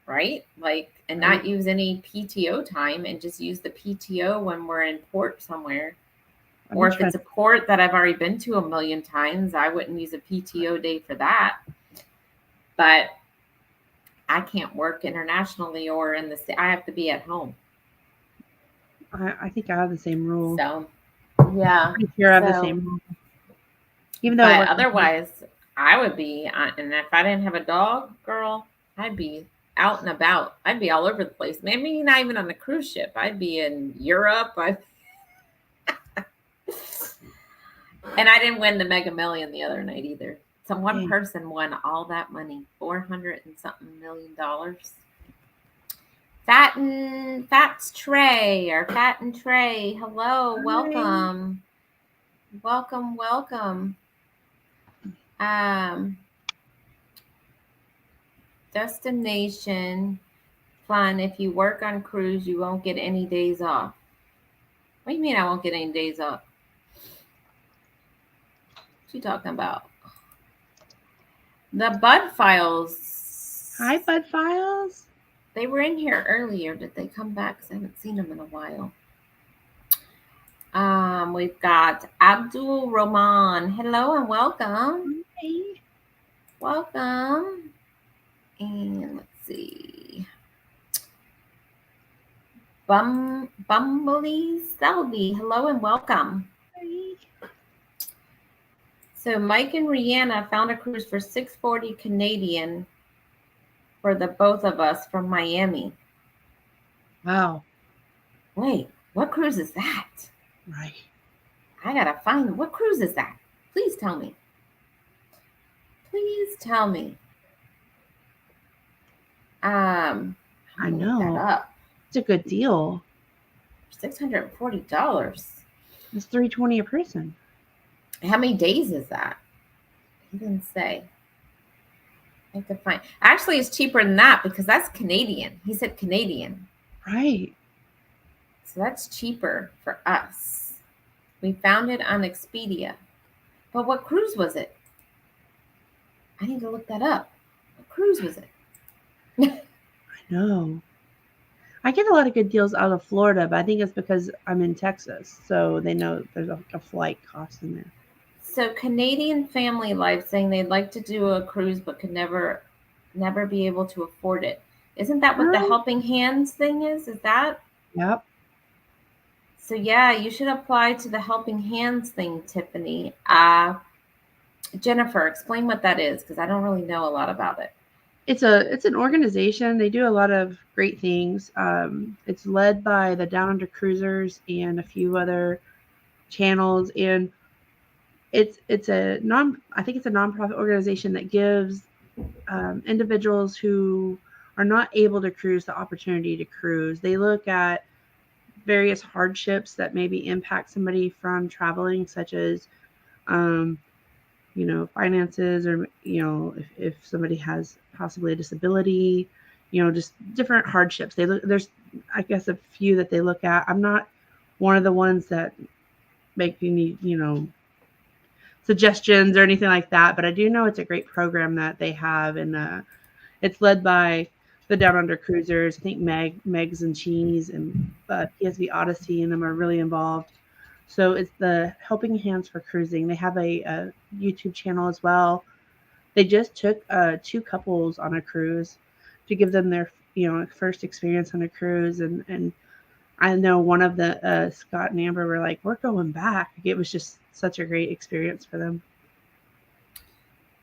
right? Like, and not use any PTO time and just use the PTO when we're in port somewhere. Or if it's a port that I've already been to a million times, I wouldn't use a PTO day for that. But I can't work internationally or in the, I have to be at home. I think I have the same rule. So, yeah. I'm pretty sure I have the same rule. Even though, but otherwise, I would be, and if I didn't have a dog, girl, I'd be out and about. I'd be all over the place. Maybe not even on a cruise ship. I'd be in Europe. And I didn't win the Mega Million the other night either. So one person won all that money, $400 and something million. Fats Trey or Fat and Trey. Hello, welcome. Welcome. Destination fun. If you work on cruise, you won't get any days off. What do you mean I won't get any days off? What you talking about? The Bud Files. Hi, Bud Files. They were in here earlier. Did they come back? Because I haven't seen them in a while. We've got Abdul Rahman. Hello and welcome. Hey. Welcome. And let's see. Bumbley Selby. Hello and welcome. Hey. So Mike and Rihanna found a cruise for $640 Canadian for the both of us from Miami. Wow. Wait, what cruise is that? Right. I gotta find what cruise is that? Please tell me. Please tell me. I know. That up. It's a good deal. $640. It's $320 a person. How many days is that? He didn't say. I have to find. Actually, it's cheaper than that because that's Canadian. He said Canadian. Right. So that's cheaper for us. We found it on Expedia. But what cruise was it? I need to look that up. What cruise was it? I know. I get a lot of good deals out of Florida, but I think it's because I'm in Texas, so they know there's a flight cost in there. So Canadian Family Life saying they'd like to do a cruise but could never be able to afford it. Isn't that what the Helping Hands thing is? Is that? Yep. So yeah, you should apply to the Helping Hands thing, Tiffany. Jennifer, explain what that is because I don't really know a lot about it. It's an organization. They do a lot of great things. It's led by the Down Under Cruisers and a few other channels, and I think it's a nonprofit organization that gives individuals who are not able to cruise the opportunity to cruise. They look at various hardships that maybe impact somebody from traveling, such as finances, or if somebody has possibly a disability, just different hardships. There's I guess a few that they look at. I'm not one of the ones that make any suggestions or anything like that, but I do know it's a great program that they have, and it's led by the Down Under Cruisers. I think Megs and Cheese and PSV Odyssey and them are really involved. So it's the Helping Hands for Cruising. They have a YouTube channel as well. They just took 2 couples on a cruise to give them their first experience on a cruise, and I know one of the Scott and Amber were like, we're going back. It was just such a great experience for them.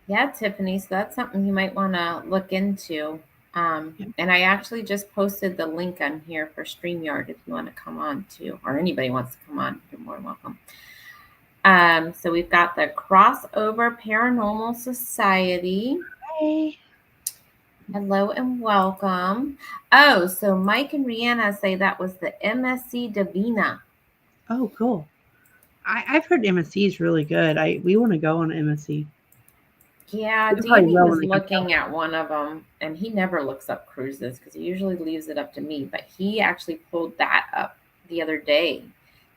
Yeah, Tiffany. So that's something you might want to look into. And I actually just posted the link on here for StreamYard if you want to come on too, or anybody wants to come on, you're more than welcome. So we've got the Crossover Paranormal Society. Hi. Hello and welcome. Oh, so Mike and Rihanna say that was the MSC Divina. Oh, cool. I've heard MSC is really good. We want to go on MSC. Yeah, Davey was looking at one of them, and he never looks up cruises because he usually leaves it up to me. But he actually pulled that up the other day.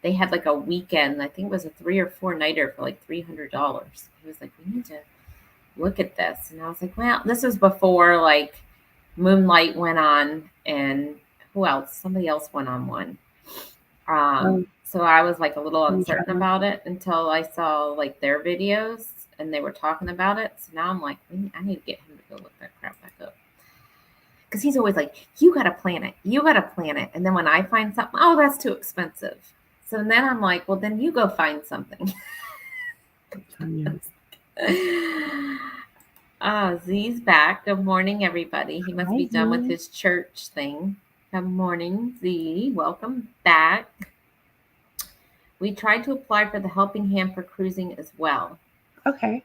They had like a weekend. I think it was a 3 or 4 nighter for like $300. He was like, "We need to look at this," and I was like, "Well, this was before like Moonlight went on, and who else? Somebody else went on one. Um, So I was like a little Let me uncertain try. about it until I saw like their videos and they were talking about it. So now I'm like, I need to get him to go look that crap back up. Because he's always like, you got to plan it. You got to plan it. And then when I find something, oh, that's too expensive. So then I'm like, well, then you go find something. Tanya. Z's back. Good morning, everybody. He must Hi, be done with Z. his church thing. Good morning, Z. Welcome back. We tried to apply for the Helping Hand for cruising as well. Okay.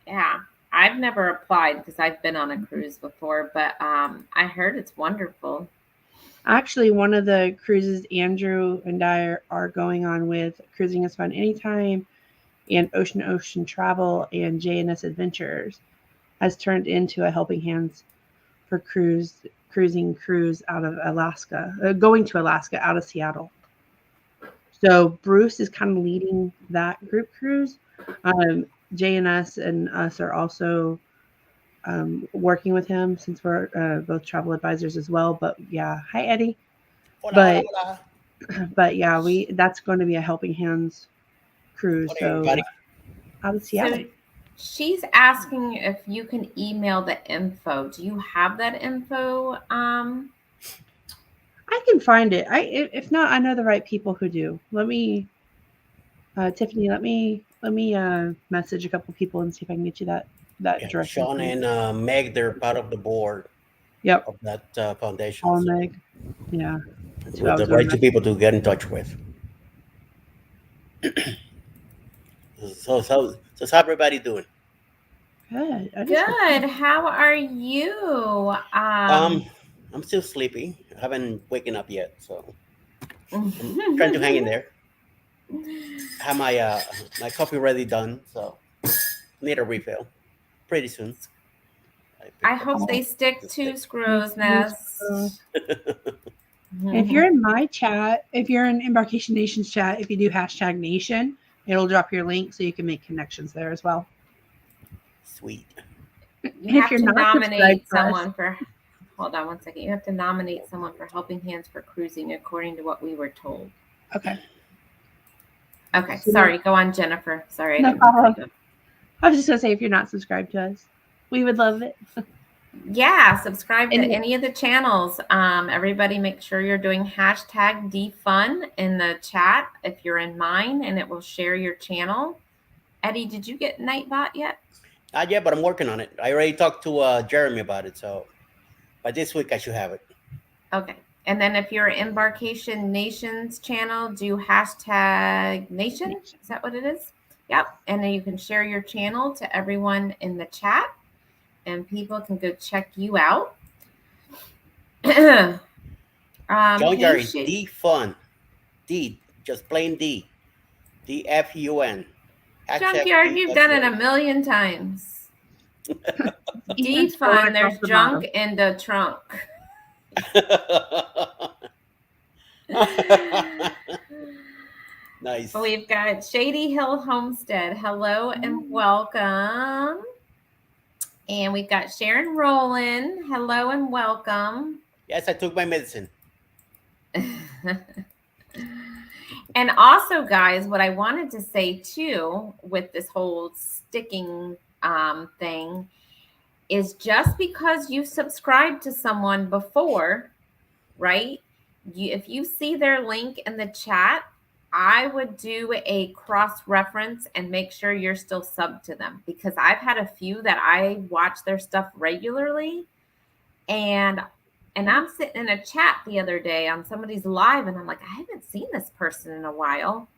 Yeah, I've never applied because I've been on a cruise before, but I heard it's wonderful. Actually, one of the cruises Andrew and I are going on with Cruising is Fun Anytime and Ocean Travel and J&S Adventures has turned into a Helping Hands for cruising cruise out of Alaska, going to Alaska out of Seattle. So Bruce is kind of leading that group cruise. J&S and us are also working with him since we're both travel advisors as well. But yeah, hi Eddie. Hola, hola, But hola. but yeah, that's going to be a Helping Hands cruise. Morning, So everybody. out of Seattle. So she's asking if you can email the info. Do you have that info? I can find it. If not, I know the right people who do. Let me, Tiffany. Let me message a couple people and see if I can get you that Yeah, direct Sean info. and Meg, they're part of the board Yep. of that foundation. Paul and So Meg. Yeah, that's who I with was the going right to two message. people to get in touch with. So how's everybody doing? Good. I just Good. How are you? I'm still sleepy. I haven't waken up yet, so I'm trying to hang in there. I have my coffee ready done, so need a refill pretty soon. I I picked up hope some they stick the to stick. Screw's Nest. And if you're in my chat, if you're in Embarkation Nation's chat, if you do hashtag Nation, it'll drop your link so you can make connections there as well. Sweet. You And if have you're to not subscribed nominate to us, someone for. Hold on one second. You have to nominate someone for Helping Hands for cruising, according to what we were told. okay. Okay, So sorry. Go on, Jennifer. Sorry, I no didn't mean to problem. cut you off. I was just gonna say if you're not subscribed to us, we would love it. Yeah, subscribe to And any of the channels. Everybody make sure you're doing hashtag defun in the chat if you're in mine, and it will share your channel. Eddie, did you get Nightbot yet? Not yet, but I'm working on it. I already talked to Jeremy about it, so by this week I should have it. Okay. And then if you're Embarkation Nations channel, do hashtag nation. Is that what it is? Yep. And then you can share your channel to everyone in the chat, and people can go check you out. John Hey, Jerry, D fun. D, just plain D. DFUN. Junkyard, D you've as done it a ready. million times. even scrolling Defun, there's across the junk bottom. in the trunk. Nice. We've got Shady Hill Homestead. Hello and welcome. And we've got Sharon Rowland. Hello and welcome. Yes, I took my medicine. And also, guys, what I wanted to say too with this whole sticking thing is just because you subscribed to someone before, right? If you see their link in the chat, I would do a cross reference and make sure you're still subbed to them, because I've had a few that I watch their stuff regularly, and I'm sitting in a chat the other day on somebody's live, and I'm like, I haven't seen this person in a while.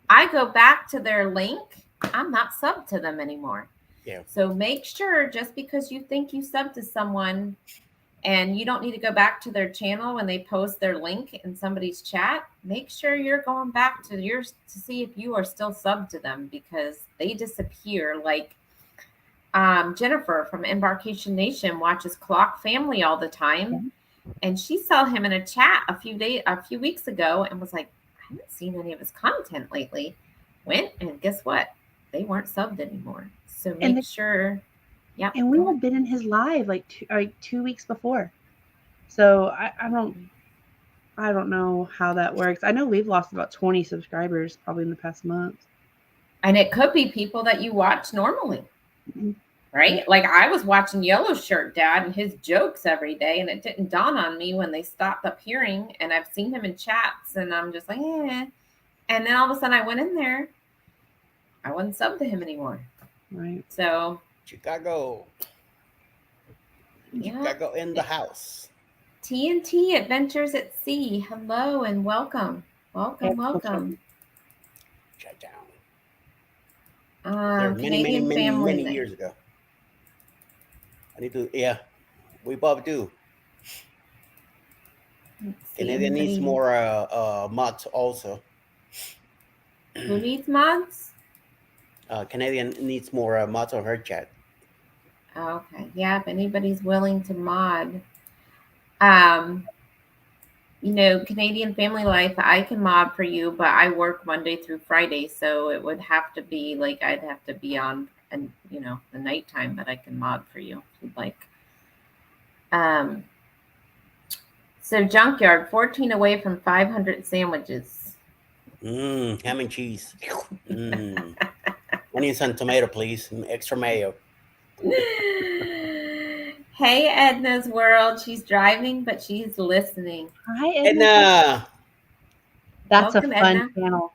I go back to their link, I'm not subbed to them anymore. Yeah. So make sure, just because you think you subbed to someone, and you don't need to go back to their channel when they post their link in somebody's chat, make sure you're going back to yours to see if you are still subbed to them, because they disappear. Like Jennifer from Embarkation Nation watches Clock Family all the time, and she saw him in a chat a few weeks ago and was like, I haven't seen any of his content lately. Went, and guess what? They weren't subbed anymore. So make sure Yep. And we had been in his live like 2 weeks before. So I don't know how that works. I know we've lost about 20 subscribers probably in the past month. And it could be people that you watch normally. Mhm. Right? Like I was watching Yellow Shirt Dad and his jokes every day, and it didn't dawn on me when they stopped appearing. And I've seen him in chats, and I'm just like, eh. And then all of a sudden I went in there. I wasn't sub to him anymore. Right. So Chicago. yeah. Chicago in the house. TNT Adventures at Sea. Hello and welcome. Welcome. Shut down. Canadian family many years ago. I need to, yeah, we both do. Canadian needs more mods also. Who needs mods? Canadian needs more mods on her chat. Okay. Yeah, if anybody's willing to mod. Canadian Family Life, I can mod for you, but I work Monday through Friday, so it would have to be like I'd have to be on and the nighttime, but I can mod for you if you'd like. So Junkyard, 14 away from 500 sandwiches. Ham and cheese. Onions and tomato, please. Extra mayo. Hey, Edna's World. She's driving, but she's listening. Hi, Edna. That's Welcome, a fun Edna. channel.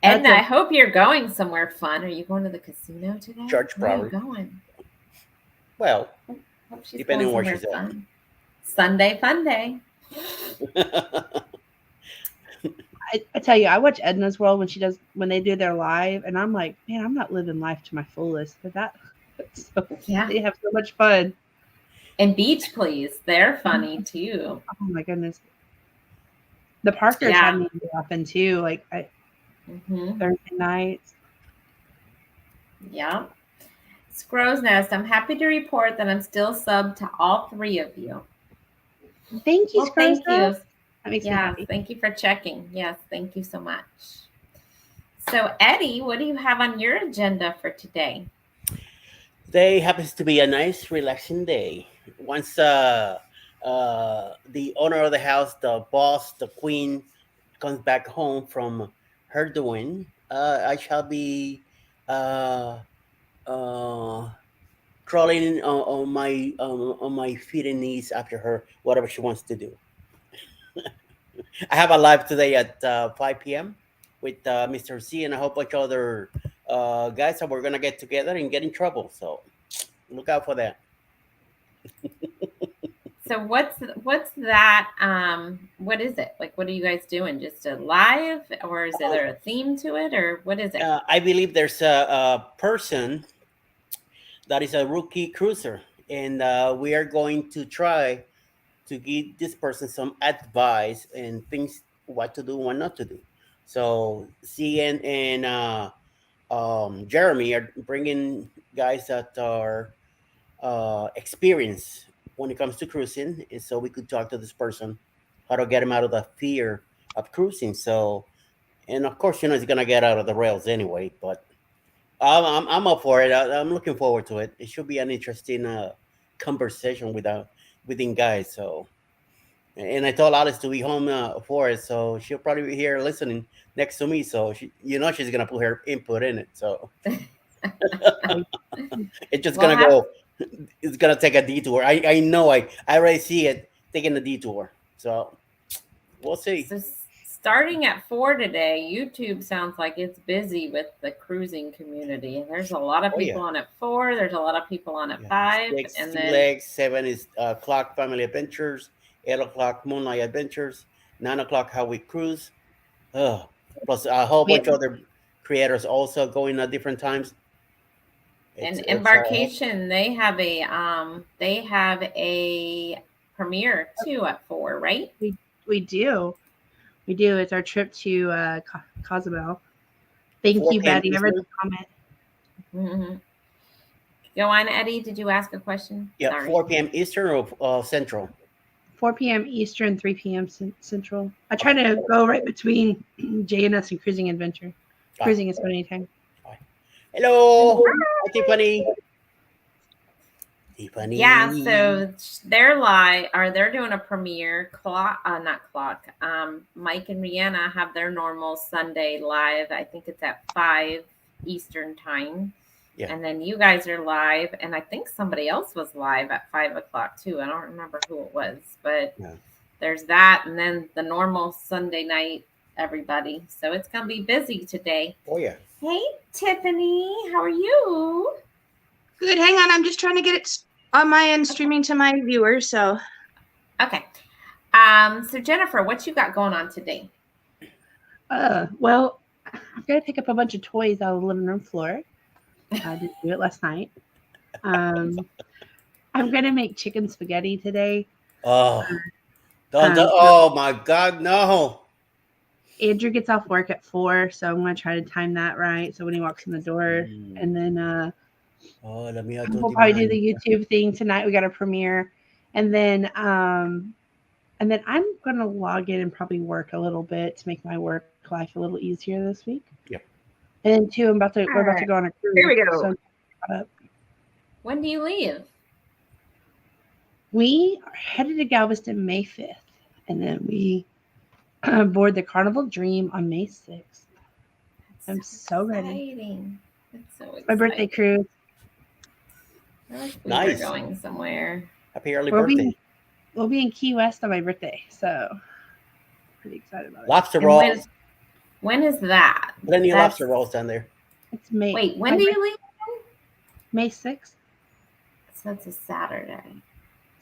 Edna, I hope you're going somewhere fun. Are you going to the casino today? Church, probably. Where are you going? Well, hope she's depending on going where she's fun. At. Sunday fun day. I tell you, I watch Edna's World when they do their live, and I'm like, man, I'm not living life to my fullest. But they have so much fun. And Beach Please, they're funny too. Oh my goodness. The Parkers had me often too, like Thursday nights. Yeah. Scrow's Nest, I'm happy to report that I'm still subbed to all three of you. Thank you, Scrow's Thank you. That makes me happy. Thank you for checking. Yes, thank you so much. So, Eddie, what do you have on your agenda for today? Today happens to be a nice, relaxing day. Once the owner of the house, the boss, the queen, comes back home from her doing, I shall be crawling on my feet and knees after her, whatever she wants to do. I have a live today at 5 p.m. with Mr. C and a whole bunch of other guys that we're gonna get together and get in trouble. So look out for that. So what's that? What is it? Like, what are you guys doing? Just a live, or is there a theme to it, or what is it? I believe there's a person that is a rookie cruiser, and we are going to try to give this person some advice and things what to do, what not to do. So CN and Jeremy are bringing guys that are experienced when it comes to cruising, and so we could talk to this person how to get him out of the fear of cruising. So, and of course, he's gonna get out of the rails anyway. But I'm up for it. I'm looking forward to it. It should be an interesting conversation within guys. So, and I told Alice to be home for it, so she'll probably be here listening next to me. So she's gonna put her input in it. So it's just gonna go. It's gonna take a detour. I know. I already see it taking a detour. So we'll see. So starting at 4 today, YouTube sounds like it's busy with the cruising community. There's a lot of people on at 4. There's a lot of people on at 5. 6 and Sea then Legs, 7 is Clock Family Adventures, 8 o'clock Moonlight Adventures, 9 o'clock How We Cruise. Plus a whole bunch of other creators also going at different times. And Embarkation, they have a premiere too at 4, right? We do. It's our trip to Cozumel. Thank you, Betty. I read the comment. Mm-hmm. Go on, Eddie. Did you ask a question? Yeah, Sorry. 4 p.m. Eastern or Central? 4 p.m. Eastern, 3 p.m. Central. I try to go right between JNS and Cruising Adventure. Cruising is fun anytime. Hello, Tiffany. Tiffany. Yeah, so they're live, or they're doing a premiere. Not clock. Mike and Rihanna have their normal Sunday live. I think it's at 5 Eastern time. Yeah. And then you guys are live, and I think somebody else was live at 5 o'clock too. I don't remember who it was, but Yeah. there's that, and then the normal Sunday night, everybody. So it's gonna be busy today. Oh yeah. Hey, Tiffany, how are you? Good. Hang on. I'm just trying to get it on my end, streaming to my viewers. So, Okay. So Jennifer, what you got going on today? Well, I've got to pick up a bunch of toys out of the living room floor. I didn't do it last night. I'm gonna make chicken spaghetti today. Oh. So Oh my God, no. Andrew gets off work at 4, so I'm gonna try to time that right. So when he walks in the door, and then Oh, let me we'll probably do the YouTube thing tonight. We got a premiere, and then I'm gonna log in and probably work a little bit to make my work life a little easier this week. Yep. And then too, we're about to go on a cruise. Here we go. So I'm caught up. When do you leave? We are headed to Galveston May 5th, and then we board the Carnival Dream on May 6th. I'm so ready. Exciting. It's so exciting. My birthday cruise. I like we Nice. were going somewhere. Happy early We'll birthday. be in Key West on my birthday, so pretty excited about it. Lobster And rolls. when is that? Plenty of That's- lobster rolls down there. It's May. Wait, when do you leave? May 6th. So that's a Saturday.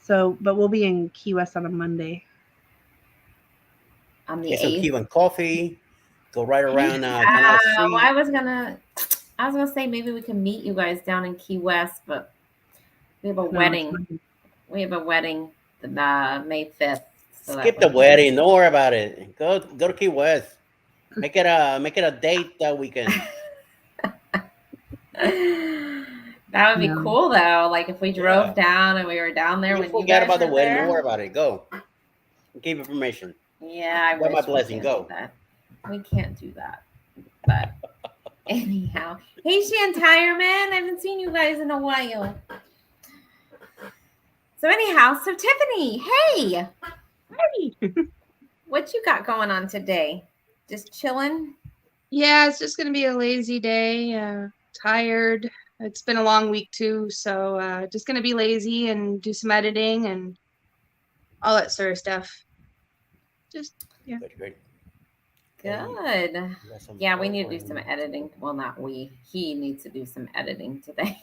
So, but we'll be in Key West on a Monday. On the Get some 8th. Cuban coffee. Go right around Canal Street. Well, I was gonna say maybe we can meet you guys down in Key West, but we have a No, it's wedding. Monday. We have a wedding May 5th. So Skip the wedding. Don't worry about it. Go to Key West. Make it a date that weekend. That would be No. cool though. Like if we drove Yeah. down and we were down there You when you forget guys about the were wedding. there. Don't worry about it. Go. Give information. Yeah, I Got my wish we blessing. can't Go. do that. We can't do that. But anyhow, hey Shantire, man, I haven't seen you guys in a while. So anyhow, so Tiffany, hey, what you got going on today? Just chilling? yeah, it's just going to be a lazy day. Tired. It's been a long week too. So, just going to be lazy and do some editing and all that sort of stuff. Just, yeah. Good. Good. You got some Yeah, we need to do program. some editing. Well, not we. He needs to do some editing today.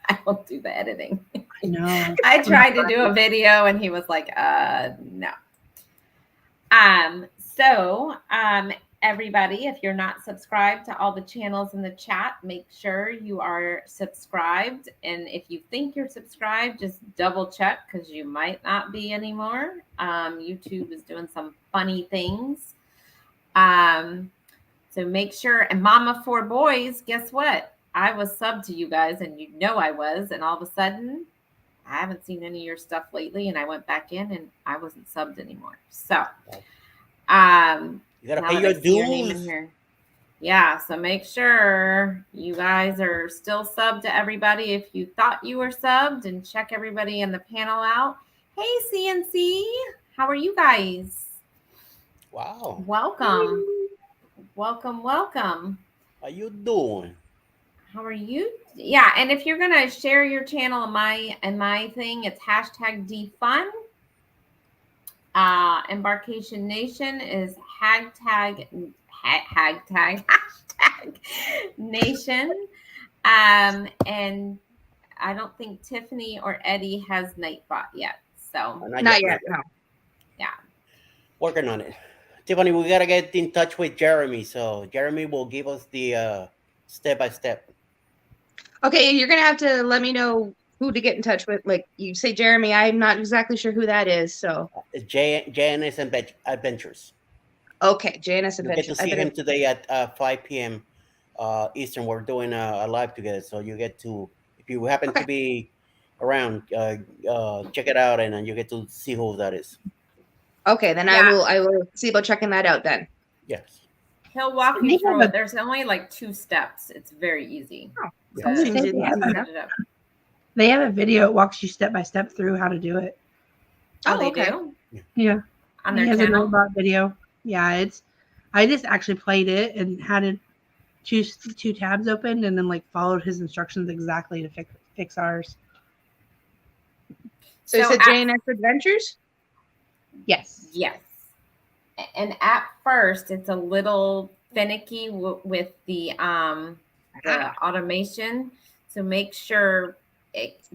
I don't do the editing. I know. I tried to do a video and he was like, no. So everybody, if you're not subscribed to all the channels in the chat, make sure you are subscribed. And if you think you're subscribed, just double check because you might not be anymore. YouTube is doing some funny things. So make sure. And Mama 4 Boys, guess what? I was subbed to you guys and you know I was. And all of a sudden, I haven't seen any of your stuff lately. And I went back in and I wasn't subbed anymore. So, You gotta now pay that your I see your name in dues. here. Yeah, so make sure you guys are still subbed to everybody if you thought you were subbed, and check everybody in the panel out. Hey CNC, how are you guys? Wow. Welcome. Welcome. How you doing? How are you? Yeah, and if you're gonna share your channel in my thing, it's #defun. Embarkation Nation is hashtag nation. And I don't think Tiffany or Eddie has Nightbot yet. So Not yet. No. Working on it. Tiffany, we gotta get in touch with Jeremy. So Jeremy will give us the step by step. Okay, you're going to have to let me know who to get in touch with. Like you say, Jeremy, I'm not exactly sure who that is. So, JNS Adventures. okay, JNS You get to Adventures. see him today at 5 p.m. Eastern. We're doing a live together, so you get to, if you happen to be around, check it out, and you get to see who that is. Okay, then Yeah. I will see about checking that out then. Yes. he'll walk They you have through a- it. There's only like 2 steps. It's very easy. Oh, So that They seems have easy a- enough. set it up. They have a video. It walks you step by step through how to do it. Oh, Oh, they okay. do Yeah. on He their has a channel. robot video. Yeah, I just actually played it and had it two tabs opened and then like followed his instructions exactly to fix ours. So you So said at- JNF Adventures? Yes. Yes. And at first, it's a little finicky with the automation. So make sure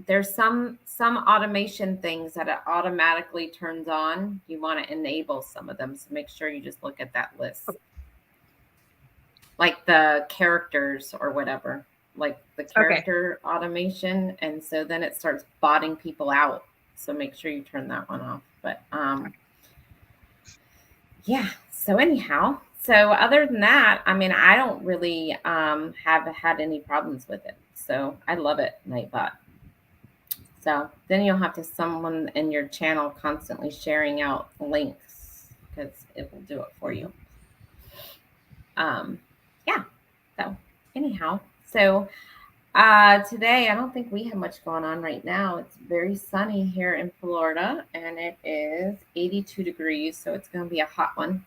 there's some automation things that it automatically turns on. You want to enable some of them. So make sure you just look at that list, like the characters or whatever, like the character automation. And so then it starts botting people out. So make sure you turn that one off. But yeah. So anyhow, so other than that, I mean, I don't really have had any problems with it. So I love it, Nightbot. So then you'll have to someone in your channel constantly sharing out links because it will do it for you. Yeah. So anyhow, so today I don't think we have much going on right now. It's very sunny here in Florida and it is 82 degrees, so it's going to be a hot one.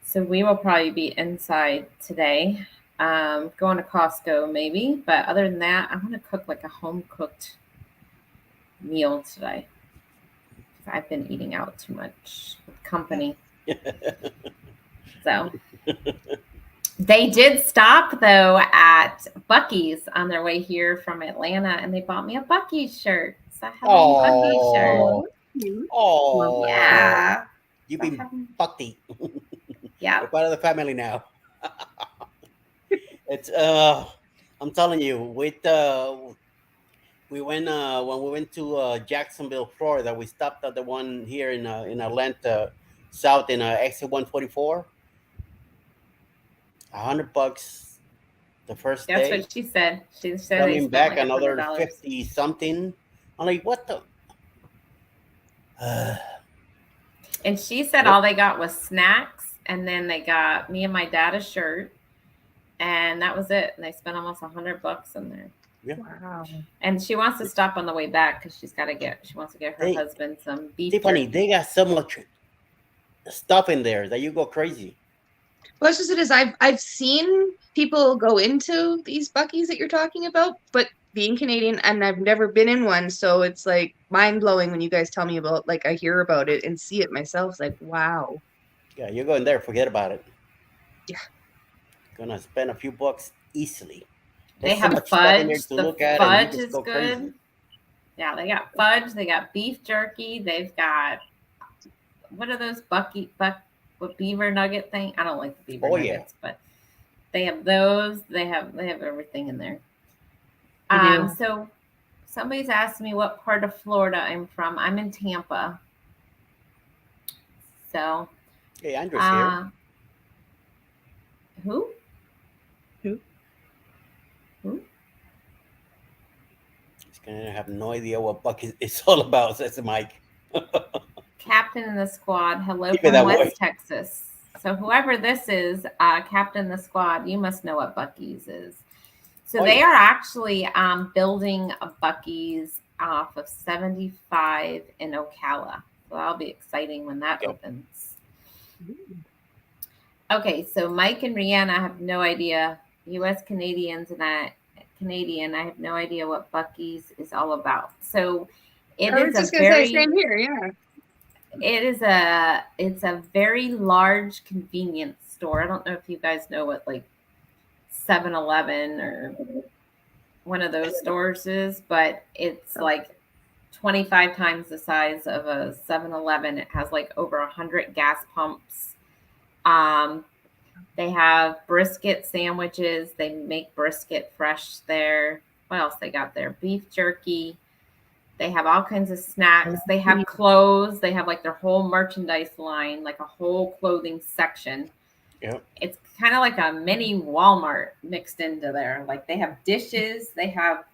So we will probably be inside today, going to Costco maybe. But other than that, I'm going to cook like a home cooked meal today. I've been eating out too much with company. So they did stop though at Buc-ee's on their way here from Atlanta, and they bought me a Buc-ee's shirt. So I have a Buc-ee's shirt. Oh, Yeah. You've been Bucky. Yeah. You're part of the family now. It's I'm telling you, we went when we went to Jacksonville, Florida. We stopped at the one here in Atlanta, south in exit 144. $100 the first That's day. what she said. She said they Coming spent back like another $100. 50 something. I'm like, what the? And she said all they got was snacks, and then they got me and my dad a shirt, and that was it. And they spent almost $100 in there. Yeah. Wow. And she wants to stop on the way back because she wants to get her husband some beef Tiffany, jerky. they got so much stuff in there that you go crazy. Well, it's just it is. I've seen people go into these Buc-ee's that you're talking about, but being Canadian and I've never been in one, so it's like mind blowing when you guys tell me about. Like I hear about it and see it myself. It's like wow. Yeah, you go in there, forget about it. Yeah. Gonna spend a few bucks easily. They There's so have much stuff in there fudge. to The look at, and fudge you just is go good. crazy. Yeah, they got fudge. They got beef jerky. They've got what are those beaver nugget thing? I don't like the beaver nuggets, but they have those. They have everything in there. So somebody's asked me what part of Florida I'm from. I'm in Tampa. So Hey, Andrew's here. Who? He's gonna have no idea what Bucky is all about, says Mike. Captain in the squad. Hello Keep it from that West way. Texas. So whoever this is, Captain in the squad, you must know what Buc-ee's is. So they are actually building a Buc-ee's off of 75 in Ocala. So that'll be exciting when that opens. Okay, so Mike and Rihanna have no idea. U.S. Canadians and I have no idea what Buc-ee's is all about. So it I is was just a gonna very say same here, yeah. it's a very large convenience store. I don't know if you guys know what like 7-Eleven or one of those stores is, but it's like 25 times the size of a 7-Eleven. It has like over 100 gas pumps. They have brisket sandwiches. They make brisket fresh there. What else they got there? Beef jerky. They have all kinds of snacks. They have clothes. They have like their whole merchandise line, like a whole clothing section. Yep. It's kind of like a mini Walmart mixed into there. Like they have dishes. They have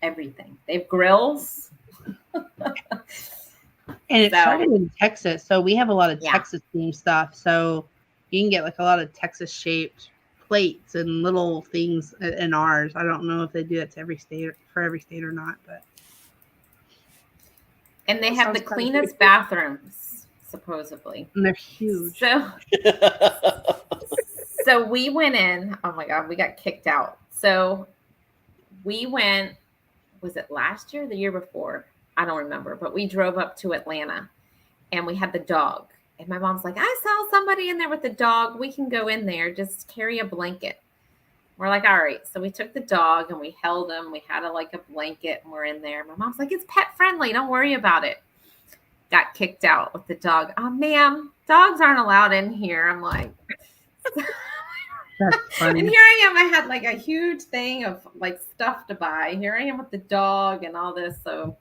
everything. They have grills. And it started in Texas. So we have a lot of Yeah. Texas themed stuff. So you can get like a lot of Texas shaped plates and little things in ours. I don't know if they do that to every state or not, but And they That have the sounds kinda cleanest bathrooms, supposedly. they're huge. So we went in. Oh my God, we got kicked out. So we went, was it last year or the year before? I don't remember, but we drove up to Atlanta and we had the dog. And my mom's like, I saw somebody in there with the dog. We can go in there, just carry a blanket. We're like, all right. So we took the dog and we held him. We had a blanket and we're in there. My mom's like, it's pet friendly. Don't worry about it. Got kicked out with the dog. Oh, ma'am, dogs aren't allowed in here. I'm like, That's and funny. here I am. I had like a huge thing of like stuff to buy. Here I am with the dog and all this. So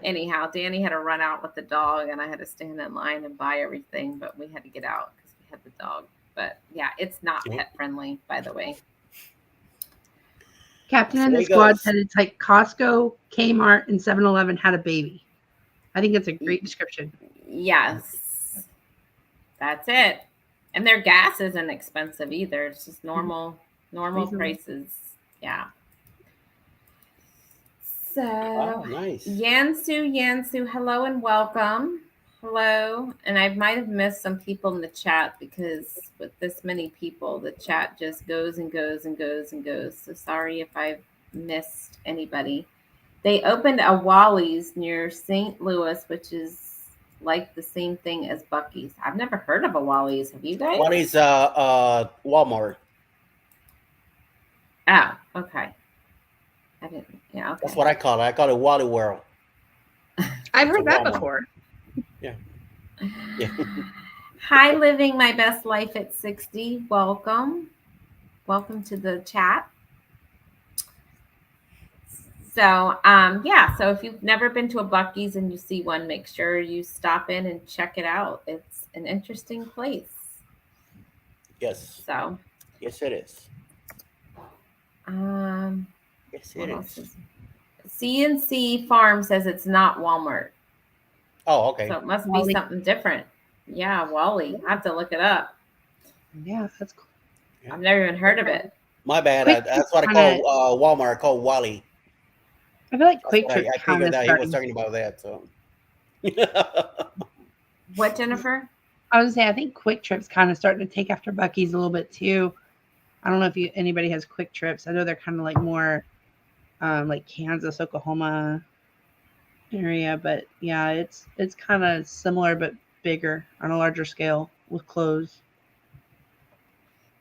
anyhow, Danny had to run out with the dog and I had to stand in line and buy everything, but we had to get out because we had the dog. But yeah, it's not pet friendly, by the way. Captain and There the he squad goes. said it's like Costco, Kmart, and 7-Eleven had a baby. I think it's a great description. Yes, that's it. And their gas isn't expensive either. It's just normal Reasonable. prices. Yeah. So Oh, nice. Yansu, hello and welcome. Hello. And I might have missed some people in the chat because with this many people, the chat just goes and goes and goes and goes. So sorry if I've missed anybody. They opened a Wally's near St. Louis, which is like the same thing as Buc-ee's. I've never heard of a Wally's. Have you guys? What is Walmart? Oh, okay. I didn't. Yeah, okay. That's what I call it. I call it Wally World. I've heard that Walmart. before. Yeah. Hi, living my best life at 60. Welcome to the chat. So yeah, so if you've never been to a Buc-ee's and you see one, make sure you stop in and check it out. It's an interesting place. Yes. So Yes, it is. Yes, what it else is. CNC Farm says it's not Walmart. Oh, okay. So it must Wally. be something different. Yeah, Wally. I have to look it up. Yeah, that's cool. I've never even heard of it. My bad. Quick That's what I kinda- call Walmart. I call Wally. I feel like That's Quick what Trip I kind figured of that he was starting. talking about that. So. What, Jennifer? I was gonna say I think Quick Trip's kind of starting to take after Buc-ee's a little bit too. I don't know if anybody has Quick Trips. I know they're kind of like more like Kansas, Oklahoma area, but yeah, it's kind of similar but bigger on a larger scale with clothes.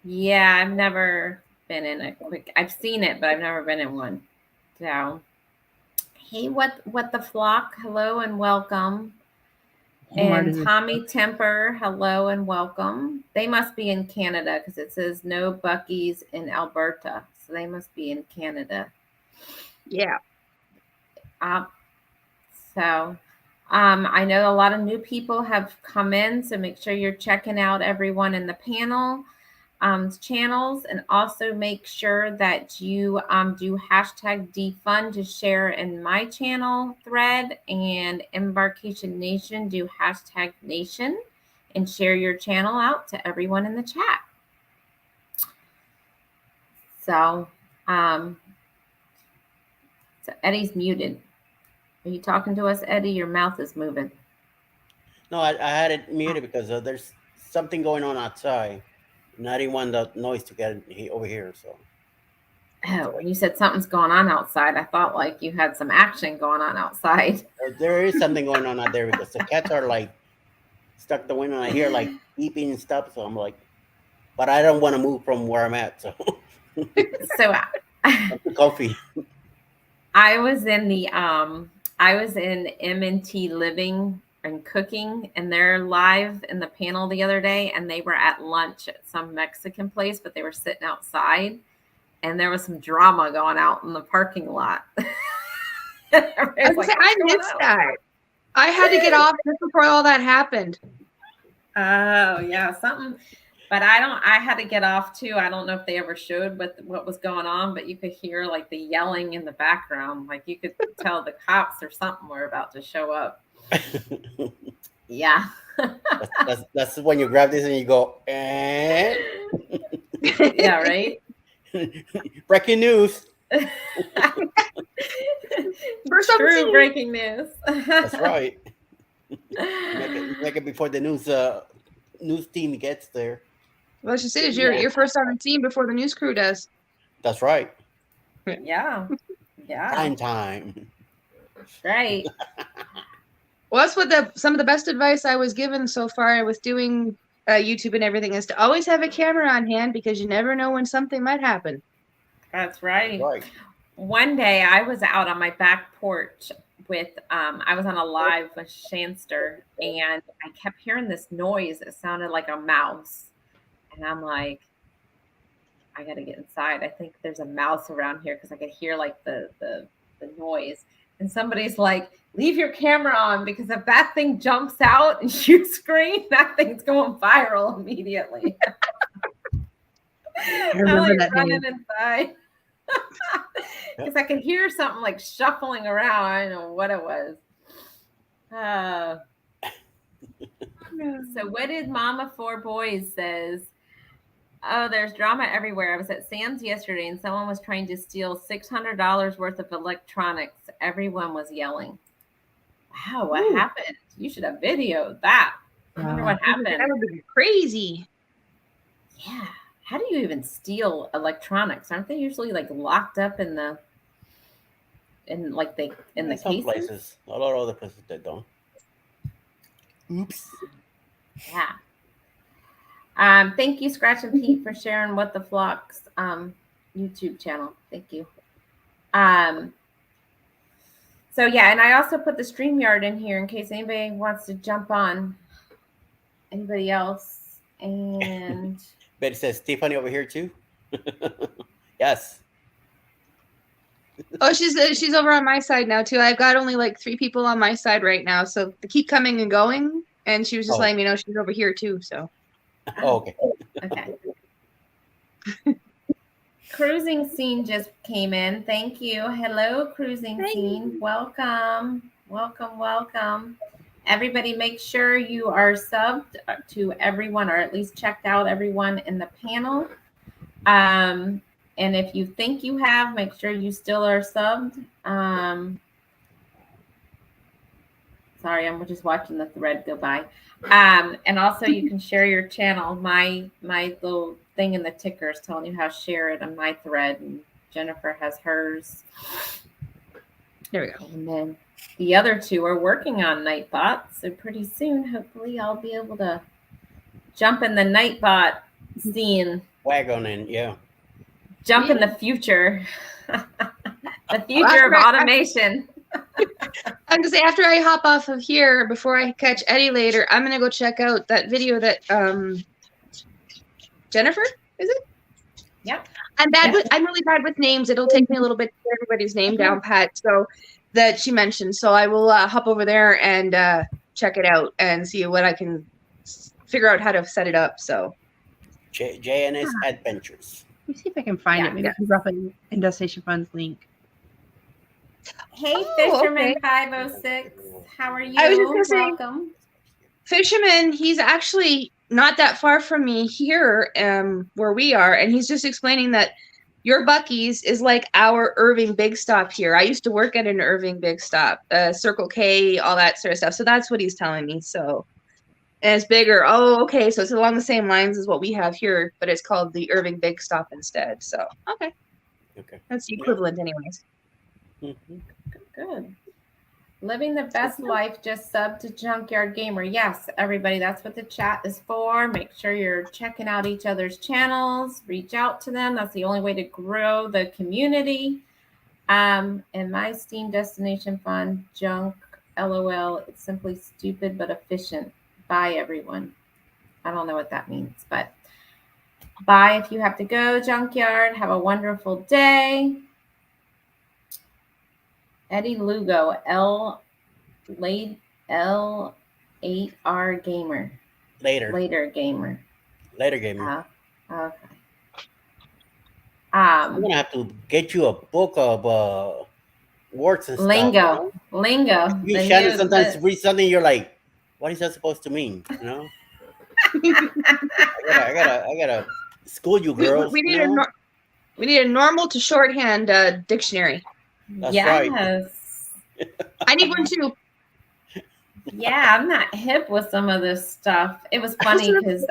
Yeah, I've never been in a Quick. I've seen it, but I've never been in one. So, hey, what the flock? Hello and welcome. Walmart And is a- Tommy Temper, hello and welcome. They must be in Canada because it says no Buc-ee's in Alberta, so they must be in Canada. Yeah. So I know a lot of new people have come in, so make sure you're checking out everyone in the panel channels, and also make sure that you do hashtag defund to share in my channel thread, and Embarkation Nation do hashtag nation and share your channel out to everyone in the chat. So Eddie's muted. Are you talking to us, Eddie? Your mouth is moving. No, I had it muted because there's something going on outside. And I didn't want the noise to get over here. So. Oh, when you said something's going on outside, I thought like you had some action going on outside. There is something going on out there because the cats are like stuck the window and I hear like beeping and stuff. So I'm like, but I don't want to move from where I'm at. So, So I'm too comfy. I was in M&T Living and Cooking, and they're live in the panel the other day, and they were at lunch at some Mexican place, but they were sitting outside, and there was some drama going out in the parking lot. I missed that. I had to get off just before all that happened. Oh yeah, something. But I had to get off too. I don't know if they ever showed what was going on, but you could hear like the yelling in the background. Like you could tell the cops or something were about to show up. Yeah. That's when you grab this and you go, eh? Yeah, right. Breaking news. First on the True scene. breaking news. That's right. Make it before the news team gets there. Well, I should say is you're first on the scene before the news crew does. That's right. Yeah. Yeah. Prime time. Right. Well, that's what some of the best advice I was given so far with doing YouTube and everything is to always have a camera on hand because you never know when something might happen. That's right. Right. One day I was out on my back porch with I was on a live with Shanster, and I kept hearing this noise. It sounded like a mouse. And I'm like, I gotta get inside. I think there's a mouse around here because I could hear like the noise. And somebody's like, leave your camera on because if that thing jumps out and you scream, that thing's going viral immediately. I remember I'm like that running day. inside. Because I could hear something like shuffling around. I don't know what it was. So what did Mama Four Boys says? Oh, there's drama everywhere. I was at Sam's yesterday and someone was trying to steal $600 worth of electronics. Everyone was yelling. Wow, what happened? You should have videoed that. I wonder what happened. That would be crazy. Yeah. How do you even steal electronics? Aren't they usually like locked up in the Some cases? places. A lot of other places they don't. Oops. Yeah. Thank you, Scratch and Pete, for sharing What the Flocks YouTube channel. Thank you. So yeah, and I also put the StreamYard in here in case anybody wants to jump on. Anybody else? And Betty says Tiffany over here too. Yes. Oh, she's over on my side now too. I've got only like 3 people on my side right now, so they keep coming and going. And she was just letting me know she's over here too. So. Oh, okay. Okay. Cruising Scene just came in. Thank you. Hello, Cruising Scene. Welcome. Welcome, welcome. Everybody make sure you are subbed to everyone, or at least checked out everyone in the panel. And if you think you have, make sure you still are subbed. Sorry, I'm just watching the thread go by. And also you can share your channel. My little thing in the ticker is telling you how to share it on my thread, and Jennifer has hers. There we go. And then the other 2 are working on Nightbot. So pretty soon, hopefully I'll be able to jump in the Nightbot scene. Wagon and yeah. Jump in the future. The future of automation. I'm gonna say after I hop off of here, before I catch Eddie later, I'm gonna go check out that video that Jennifer, is it? Yep. I'm really bad with names. It'll take me a little bit to get everybody's name down pat. So that she mentioned. So I will hop over there and check it out and see what I can figure out how to set it up. So JNS Adventures. Let me see if I can find it. Maybe I can drop an Indestination Funds link. Hey, Fisherman 506. How are you? I was just gonna say, welcome. Fisherman, he's actually not that far from me here, where we are, and he's just explaining that your Buc-ee's is like our Irving Big Stop here. I used to work at an Irving Big Stop, Circle K, all that sort of stuff. So that's what he's telling me. So, and it's bigger. Oh, okay. So it's along the same lines as what we have here, but it's called the Irving Big Stop instead. So, okay. That's the equivalent anyways. Mm-hmm. Good. Living the best life, just sub to Junkyard Gamer. Yes, everybody, that's what the chat is for. Make sure you're checking out each other's channels. Reach out to them. That's the only way to grow the community. And my Steam Destination Fund, junk, LOL. It's simply stupid but efficient. Bye, everyone. I don't know what that means, but bye if you have to go, Junkyard. Have a wonderful day. Eddie Lugo, L8R Gamer. Later Gamer. Okay. I'm gonna have to get you a book of words and lingo. stuff. Lingo. You Shannon sometimes read something, you're like, what is that supposed to mean? You know? I gotta School you girls. We need no? we need a normal to shorthand dictionary. That's right. Yes. I need one too. Yeah, I'm not hip with some of this stuff. It was funny because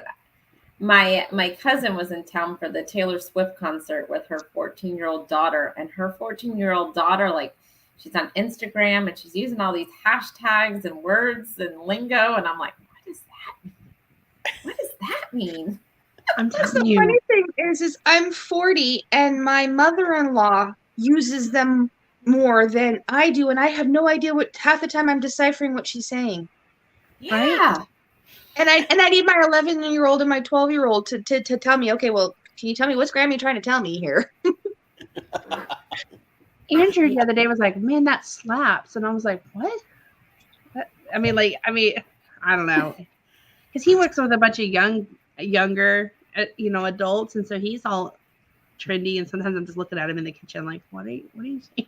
my cousin was in town for the Taylor Swift concert with her 14-year-old daughter, and her 14-year-old daughter, like, she's on Instagram and she's using all these hashtags and words and lingo, and I'm like, what is that? What does that mean? I'm That's the telling you. funny thing is I'm 40 and my mother-in-law uses them more than I do, and I have no idea what half the time I'm deciphering what she's saying. Yeah. And I need my 11-year-old and my 12-year-old to tell me, okay, well, can you tell me what's Grammy trying to tell me here? Andrew the other day was like, "Man, that slaps," and I was like, "What?" I mean, I don't know, because he works with a bunch of younger, adults, and so he's all trendy. And sometimes I'm just looking at him in the kitchen, like, "What are you saying?"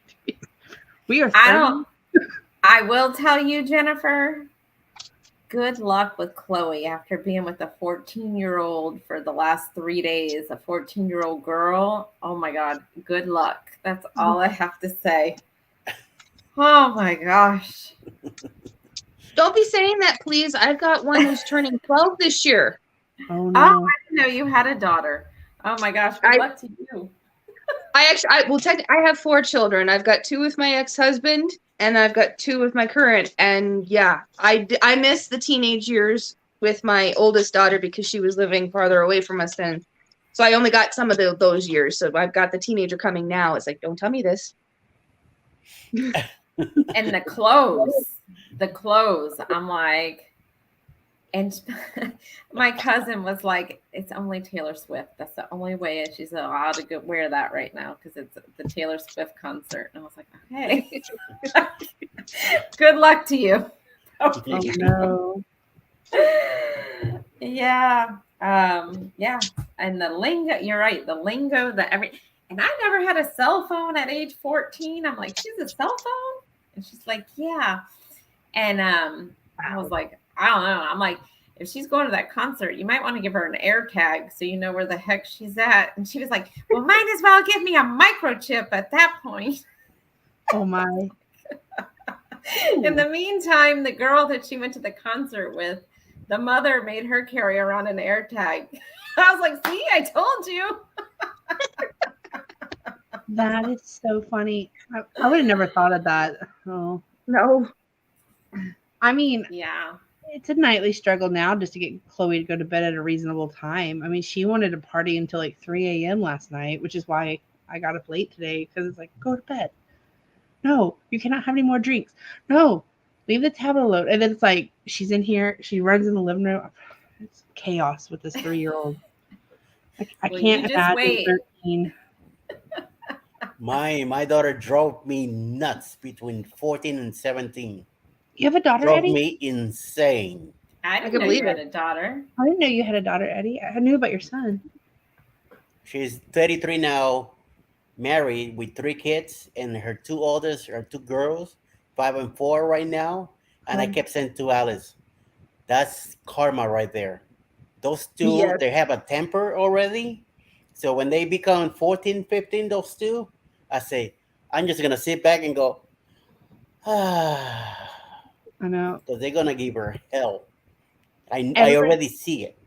We are. I will tell you, Jennifer. Good luck with Chloe after being with a 14-year-old for the last 3 days. A 14-year-old girl. Oh my God. Good luck. That's all I have to say. Oh my gosh. Don't be saying that, please. I've got one who's turning 12 this year. Oh no! Oh, I didn't know you had a daughter. Oh my gosh. Good luck to you. I have 4 children. I've got 2 with my ex-husband, and I've got 2 with my current. And yeah, I miss the teenage years with my oldest daughter because she was living farther away from us then. So I only got some of those years. So I've got the teenager coming now. It's like, don't tell me this. And the clothes. I'm like, and my cousin was like, it's only Taylor Swift. That's the only way she's allowed to wear that right now because it's the Taylor Swift concert. And I was like, okay. Good luck to you. Oh no. Yeah. Yeah. And the lingo, you're right. The lingo, and I never had a cell phone at age 14. I'm like, she's a cell phone? And she's like, yeah. And I was like, I don't know. I'm like, if she's going to that concert, you might want to give her an air tag so you know where the heck she's at. And she was like, well, might as well give me a microchip at that point. Oh my. In the meantime, the girl that she went to the concert with, the mother made her carry around an air tag. I was like, see, I told you. That is so funny. I would have never thought of that. Oh No. I mean, yeah, it's a nightly struggle now just to get Chloe to go to bed at a reasonable time. I mean, she wanted to party until like 3 a.m. last night, which is why I got up late today because it's like, go to bed. No, you cannot have any more drinks. No, leave the tablet alone. And then it's like, she's in here. She runs in the living room. It's chaos with this 3-year-old. I can't imagine 13. My daughter drove me nuts between 14 and 17. You have a daughter, Drove Eddie? me insane. I didn't know you had a daughter. I didn't know you had a daughter, Eddie. I knew about your son. She's 33 now, married with 3 kids, and her 2 oldest are 2 girls, 5 and 4 right now. And I kept saying to Alice, that's karma right there. Those 2, Yes. They have a temper already. So when they become 14, 15, those 2, I say, I'm just going to sit back and go, I know. because they're going to give her hell. I Every- already see it.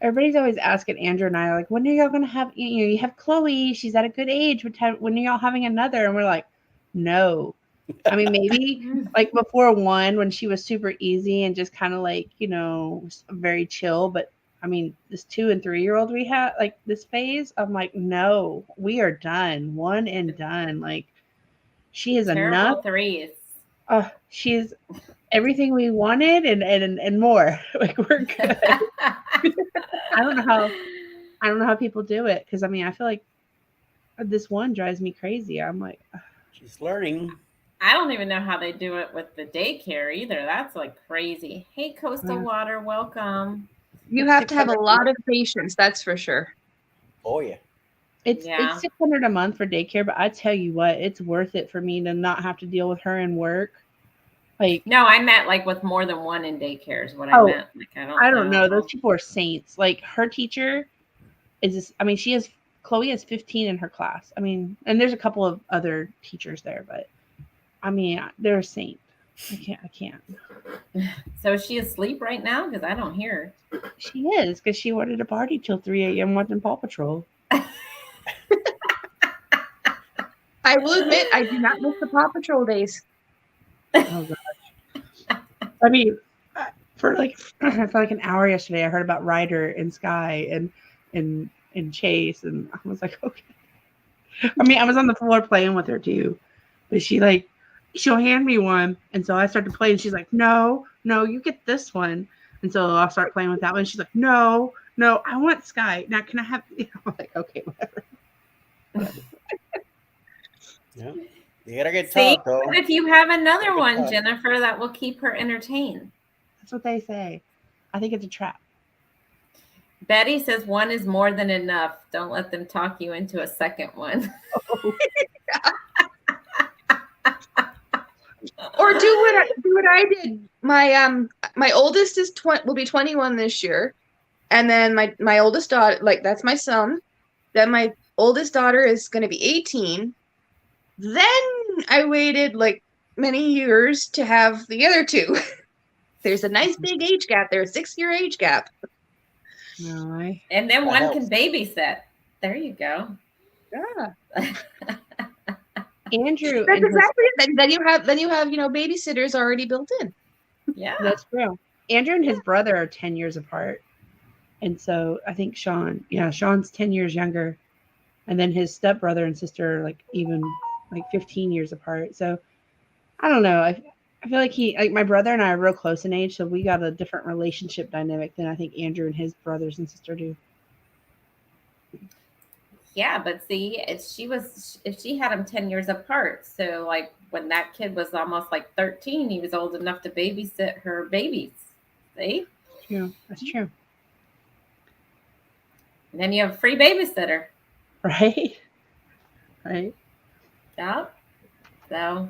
Everybody's always asking Andrew and I, like, when are y'all going to have, you have Chloe. She's at a good age. When are y'all having another? And we're like, no. I mean, maybe like before 1 when she was super easy and just kind of like, very chill. But I mean, this 2 and 3-year-old we have, like this phase, I'm like, no, we are done. 1 and done. Like, she is Terrible enough. 3s. She's everything we wanted and more. Like, we're good. I don't know how people do it, because I mean, I feel like this one drives me crazy. I'm like, She's learning. I don't even know how they do it with the daycare either. That's like crazy. Hey, Coastal Water, welcome. You have to have a lot of patience, that's for sure. Oh, yeah. it's $600 a month for daycare, but I tell you what, it's worth it for me to not have to deal with her and work. Like, no, I meant like with more than 1 in daycare is what I meant. Like, I don't know. Those people are saints. Like, her teacher, is this. I mean, Chloe is 15 in her class. I mean, and there's a couple of other teachers there, but I mean, they're a saint. I can't. So is she asleep right now? Because I don't hear her. She is, because she wanted to party till 3 a.m. watching Paw Patrol. I will admit, I do not miss the Paw Patrol days. Oh gosh. I mean, for like an hour yesterday, I heard about Ryder and Sky and Chase, and I was like, okay. I mean, I was on the floor playing with her too, but she'll hand me one, and so I start to play, and she's like, no, you get this one, and so I'll start playing with that one. She's like, no, I want Sky. Now can I have? I'm like, okay, whatever. Yeah. You gotta get See, taught, though. but if you have another one, Jennifer, that will keep her entertained. That's what they say. I think it's a trap. Betty says one is more than enough. Don't let them talk you into a second one. Or do what I did. My oldest is will be 21 this year, and then my oldest daughter, like that's my son. Then my oldest daughter is going to be 18. Then I waited like many years to have the other two. There's a nice big age gap there, a 6-year age gap. No, And then one can babysit. There you go. Yeah. Andrew. That's exactly it. Then you have babysitters already built in. Yeah. That's true. Andrew and his brother are 10 years apart. And so I think Sean's 10 years younger. And then his stepbrother and sister are even 15 years apart. So I don't know. I feel like my brother and I are real close in age. So we got a different relationship dynamic than I think Andrew and his brothers and sister do. Yeah, but see, if she had them 10 years apart, so like when that kid was almost 13, he was old enough to babysit her babies. See? Yeah, that's true. And then you have a free babysitter. Right? Right. Yep. So,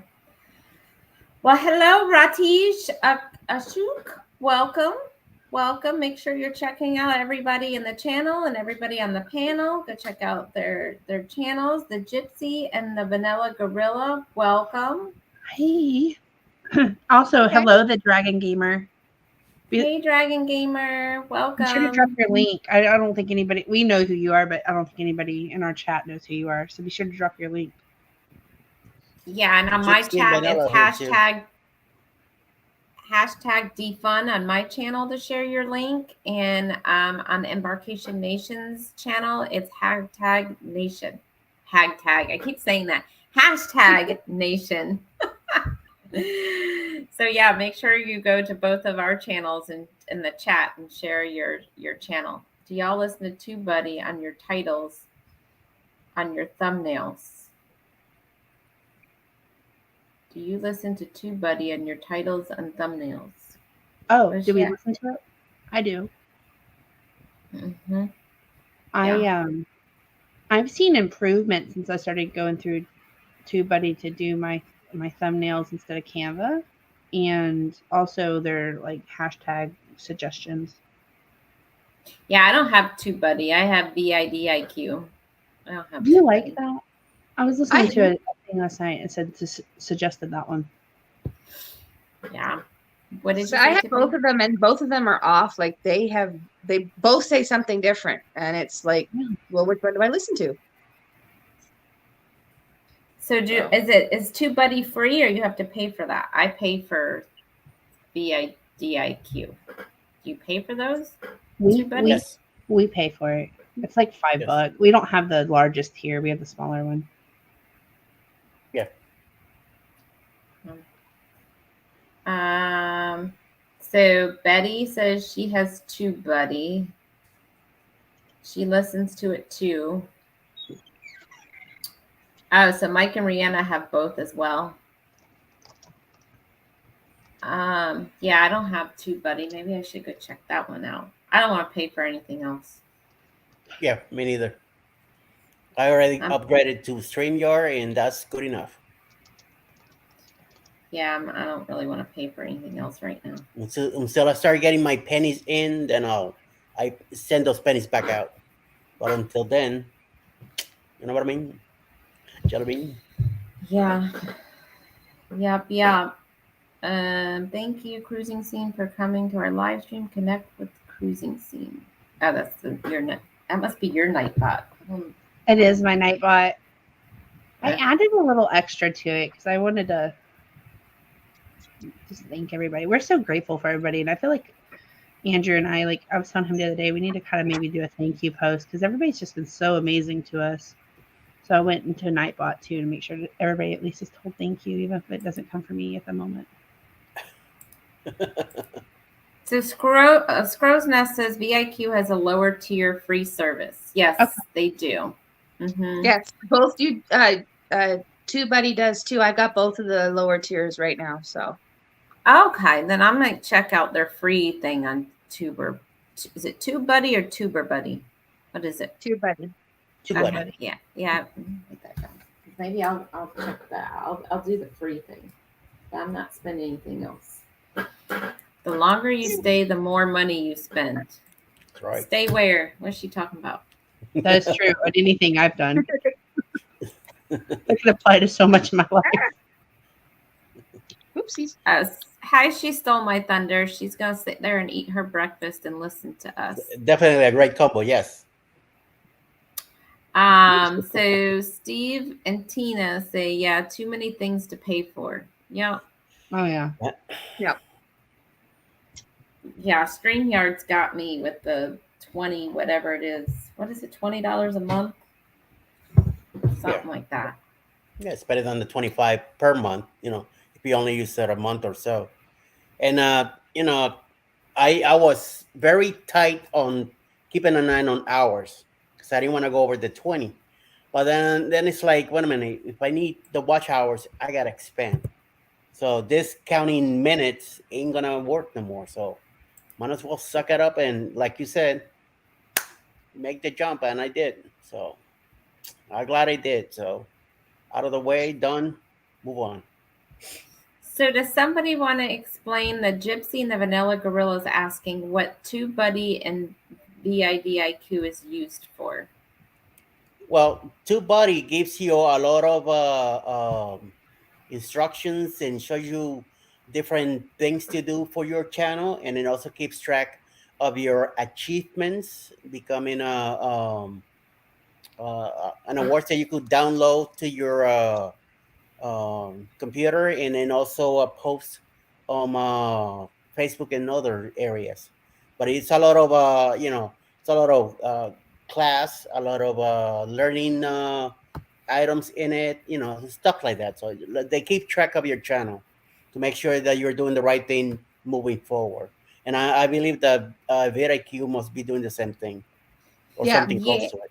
well, hello, Ratish Ashok. Welcome. Make sure you're checking out everybody in the channel and everybody on the panel. Go check out their channels, the Gypsy and the Vanilla Gorilla. Welcome. Hey. Also, hello, the Dragon Gamer. Hey, Dragon Gamer. Welcome. Be sure to drop your link. I don't think anybody, we know who you are, but I don't think anybody in our chat knows who you are. So be sure to drop your link. Yeah, and on my chat, it's hashtag defund on my channel to share your link. And on the Embarkation Nation's channel, it's hashtag nation. I keep saying that. Hashtag nation. So yeah, make sure you go to both of our channels and in the chat and share your channel. Do y'all listen to TubeBuddy on your titles, on your thumbnails? Do you listen to TubeBuddy on your titles and thumbnails? Oh, do we listen to it? I do. Mm-hmm. I've seen improvement since I started going through TubeBuddy to do my thumbnails instead of Canva, and also their hashtag suggestions. Yeah, I don't have TubeBuddy. I have VIDIQ. I don't have. Do you like that? I was listening to a thing last night and said suggested that one. Yeah. What did you say? I have both of them, and both of them are off. They both say something different, and it's well, which one do I listen to? So is TubeBuddy free, or you have to pay for that? I pay for VIDIQ. Do you pay for those? We pay for it. It's like $5. We don't have the largest tier. We have the smaller one. Yeah. So Betty says she has TubeBuddy. She listens to it too. Oh, so Mike and Rihanna have both as well. Yeah, I don't have TubeBuddy. Maybe I should go check that one out. I don't want to pay for anything else. Yeah, me neither. I already upgraded to StreamYard, and that's good enough. Yeah, I don't really want to pay for anything else right now. Until I start getting my pennies in, then I send those pennies back out. But until then, you know what I mean? Jelly bean. Yeah. Yep. Thank you, Cruising Scene, for coming to our live stream. Connect with Cruising Scene. Oh, that's your night. That must be your Nightbot. It is my Nightbot. I Yeah. added a little extra to it because I wanted to just thank everybody. We're so grateful for everybody, and I feel like Andrew and I was telling him the other day, we need to kind of maybe do a thank you post because everybody's just been so amazing to us. So I went into Nightbot too to make sure that everybody at least is told thank you, even if it doesn't come from me at the moment. So Scrow's Nest says VIQ has a lower tier free service. Yes, Okay. they do. Mm-hmm. Yes, both you. TubeBuddy does too. I've got both of the lower tiers right now. So Okay, then I'm gonna check out their free thing on Tuber. Is it TubeBuddy or TuberBuddy? What is it? TubeBuddy. TubeBuddy. Yeah. Write that down. Maybe I'll check that. I'll do the free thing. But I'm not spending anything else. The longer you stay, the more money you spend. That's right. Stay where? What's she talking about? That is true on anything I've done. That can apply to so much in my life. Oopsies. Hi, she stole my thunder. She's gonna sit there and eat her breakfast and listen to us. Definitely a great combo. Yes. So Steve and Tina say, yeah, too many things to pay for. Yeah. Oh yeah. Yeah, StreamYard's got me with the 20, whatever it is. What is it, $20 a month? Something like that. Yeah, it's better than the 25 per month, if you only use it a month or so. And I was very tight on keeping an eye on hours because I didn't want to go over the 20. But then it's like, wait a minute, if I need the watch hours, I gotta expand. So this counting minutes ain't gonna work no more. So might as well suck it up and, like you said, make the jump. And I did. So I'm glad I did. So out of the way, done, move on. So does somebody want to explain the Gypsy and the Vanilla Gorilla is asking what TubeBuddy and VIDIQ is used for? Well, TubeBuddy gives you a lot of instructions and shows you different things to do for your channel, and it also keeps track of your achievements, becoming an award that you could download to your computer, and then also post on Facebook and other areas. But it's a lot of it's a lot of class, a lot of learning items in it, stuff like that. So they keep track of your channel to make sure that you're doing the right thing moving forward. And I believe that VeraQ must be doing the same thing or something close to it.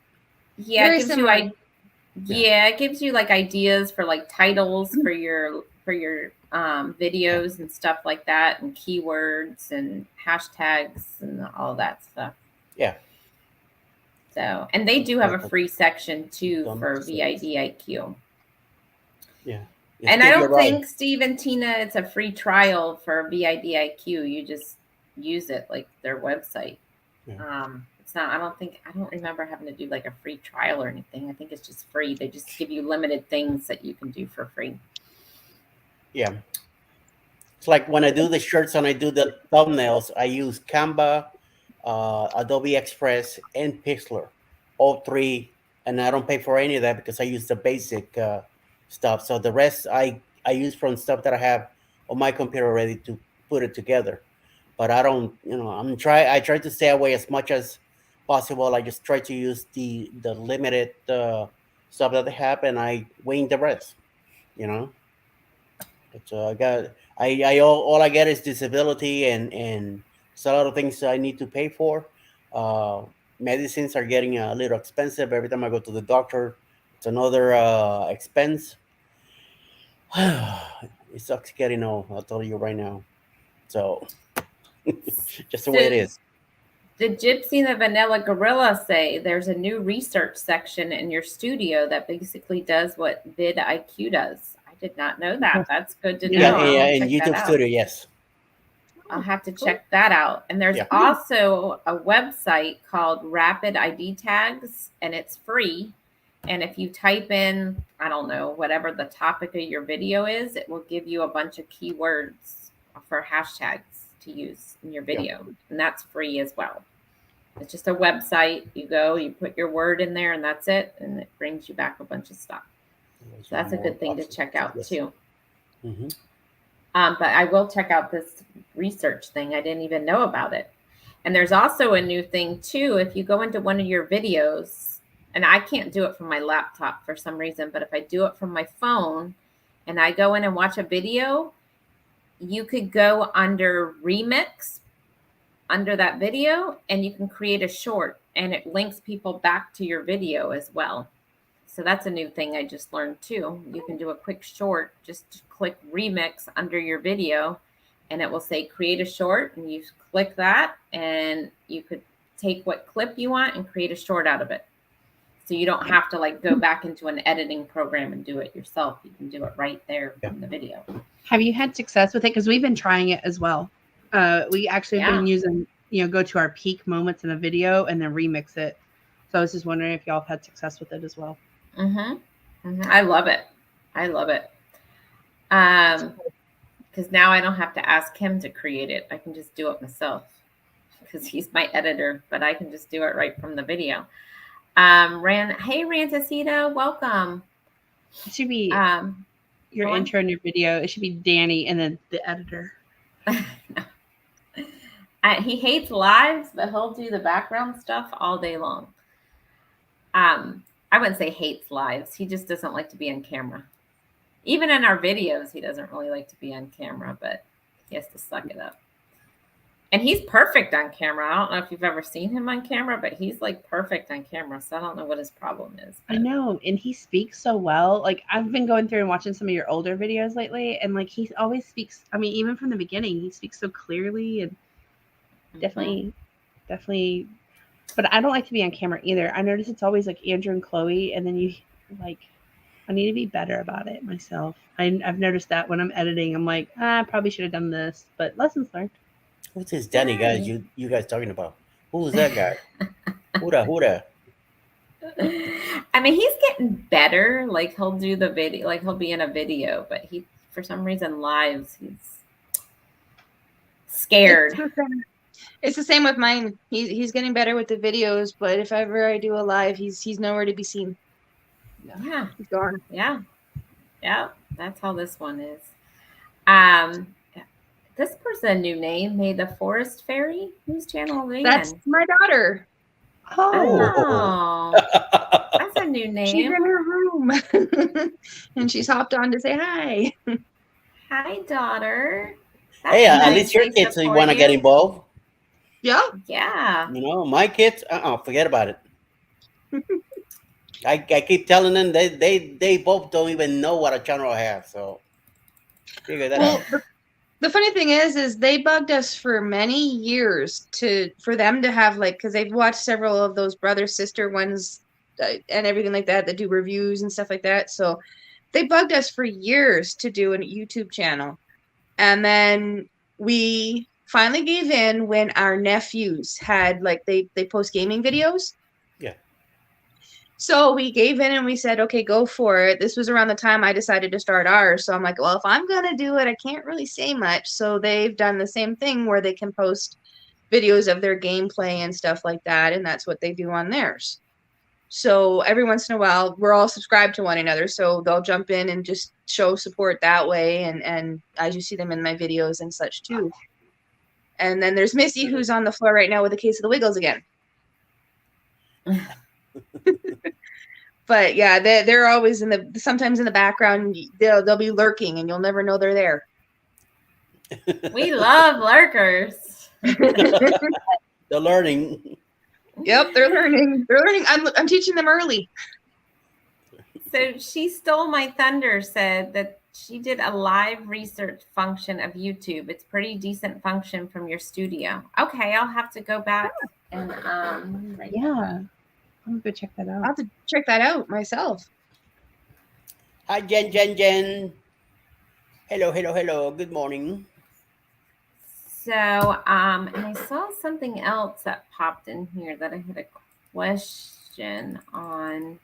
Yeah, Very it gives similar. it gives you like ideas for like titles for your videos and stuff like that, and keywords and hashtags and all that stuff. Yeah. So, and they do have a free section too Done for with the service. VIDIQ. Yeah. And I don't think, Steve and Tina, it's a free trial for VIDIQ. You just use it like their website. Yeah. It's not, I don't remember having to do like a free trial or anything. I think it's just free. They just give you limited things that you can do for free. Yeah. It's like when I do the shirts and I do the thumbnails, I use Canva, Adobe Express, and Pixlr, all three, and I don't pay for any of that because I use the basic stuff. So the rest I use from stuff that I have on my computer ready to put it together. But I don't, I try to stay away as much as possible. I just try to use the limited stuff that they have, and I wing the rest. But all I get is disability, and it's a lot of things I need to pay for. Medicines are getting a little expensive every time I go to the doctor. It's another expense. It sucks getting old, I'll tell you right now. So just the way it is. The Gypsy and the Vanilla Gorilla say there's a new research section in your studio that basically does what vidIQ does. I did not know that. That's good to know. Yeah, in YouTube Studio, yes. I'll have to cool. check that out. And there's Yeah. also a website called Rapid ID Tags, and it's free. And if you type in, I don't know, whatever the topic of your video is, it will give you a bunch of keywords for hashtags to use in your video. And that's free as well. It's just a website. You go, you put your word in there, and that's it. And it brings you back a bunch of stuff. So that's a good thing to check out too. Mm-hmm. But I will check out this research thing. I didn't even know about it. And there's also a new thing too. If you go into one of your videos, and I can't do it from my laptop for some reason, but if I do it from my phone and I go in and watch a video, you could go under remix under that video and you can create a short and it links people back to your video as well. So that's a new thing I just learned too. You can do a quick short, just click remix under your video and it will say create a short, and you click that and you could take what clip you want and create a short out of it. So you don't have to like go back into an editing program and do it yourself. You can do it right there from the video. Have you had success with it? Because we've been trying it as well. We actually have been using, go to our peak moments in a video and then remix it. So I was just wondering if y'all have had success with it as well. I love it. I love it. Because now I don't have to ask him to create it. I can just do it myself because he's my editor, but I can just do it right from the video. Hey, Rantasita, welcome. It should be your intro and your video. It should be Danny and then the editor. He hates lives, but he'll do the background stuff all day long. I wouldn't say hates lives. He just doesn't like to be on camera. Even in our videos, he doesn't really like to be on camera, but he has to suck it up. And he's perfect on camera. I don't know if you've ever seen him on camera, but he's like perfect on camera. So I don't know what his problem is. But. I know. And he speaks so well. Like I've been going through and watching some of your older videos lately. And like he always speaks. I mean, even from the beginning, he speaks so clearly and definitely. But I don't like to be on camera either. I notice it's always like Andrew and Chloe. And then you like, I need to be better about it myself. I've noticed that when I'm editing, I'm like, I probably should have done this, but lessons learned. Who's this Danny guy you guys talking about? Who's that guy? Huda. I mean, he's getting better. Like he'll do the video, like he'll be in a video, but he, for some reason, lives, he's scared. It's the same with mine. He's getting better with the videos, but if ever I do a live, he's nowhere to be seen. Yeah, he's gone. Yeah, that's how this one is. This person a new name, May the Forest Fairy. Whose channel are they That's in? my daughter. Oh, that's a new name. She's in her room, and she's hopped on to say hi. Hi, daughter. That's Hey, nice. at least your kids want to get involved. Yeah. My kids, forget about it. I keep telling them they both don't even know what a channel I have, so figure that out. The funny thing is they bugged us for many years for them to have because they've watched several of those brother sister ones and everything like that do reviews and stuff like that. So they bugged us for years to do a YouTube channel, and then we finally gave in when our nephews had they post gaming videos. Yeah. So we gave in and we said, okay, go for it. This was around the time I decided to start ours. So I'm like, well, if I'm going to do it, I can't really say much. So they've done the same thing where they can post videos of their gameplay and stuff like that. And that's what they do on theirs. So every once in a while, we're all subscribed to one another. So they'll jump in and just show support that way. And as you see them in my videos and such too. And then there's Missy, who's on the floor right now with a case of the Wiggles again. But yeah, they're always sometimes in the background. They'll be lurking, and you'll never know they're there. We love lurkers. They're learning. Yep, they're learning. They're learning. I'm teaching them early. So she stole my thunder. Said that she did a live research function of YouTube. It's pretty decent function from your studio. Okay, I'll have to go back and yeah. I'm gonna go check that out. I'll have to check that out myself. Hi, Jen. Hello. Good morning. So, and I saw something else that popped in here that I had a question on.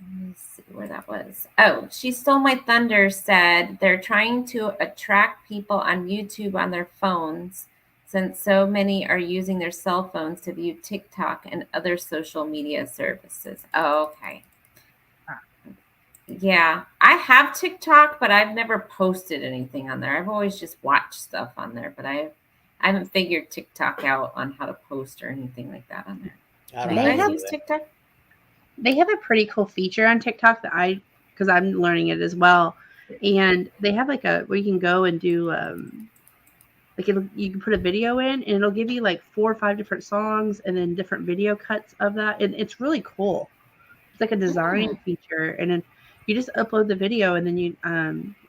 Let me see where that was. Oh, She Stole My Thunder said they're trying to attract people on YouTube on their phones since so many are using their cell phones to view TikTok and other social media services. Oh, okay. Yeah, I have TikTok, but I've never posted anything on there. I've always just watched stuff on there, but I haven't figured TikTok out on how to post or anything like that on there. I Do don't you know how guys to use do that. TikTok? They have a pretty cool feature on TikTok that because I'm learning it as well, and they have like where you can go and do like you can put a video in and it'll give you like 4 or 5 different songs and then different video cuts of that, and it's really cool. It's like a design feature, and then you just upload the video, and then you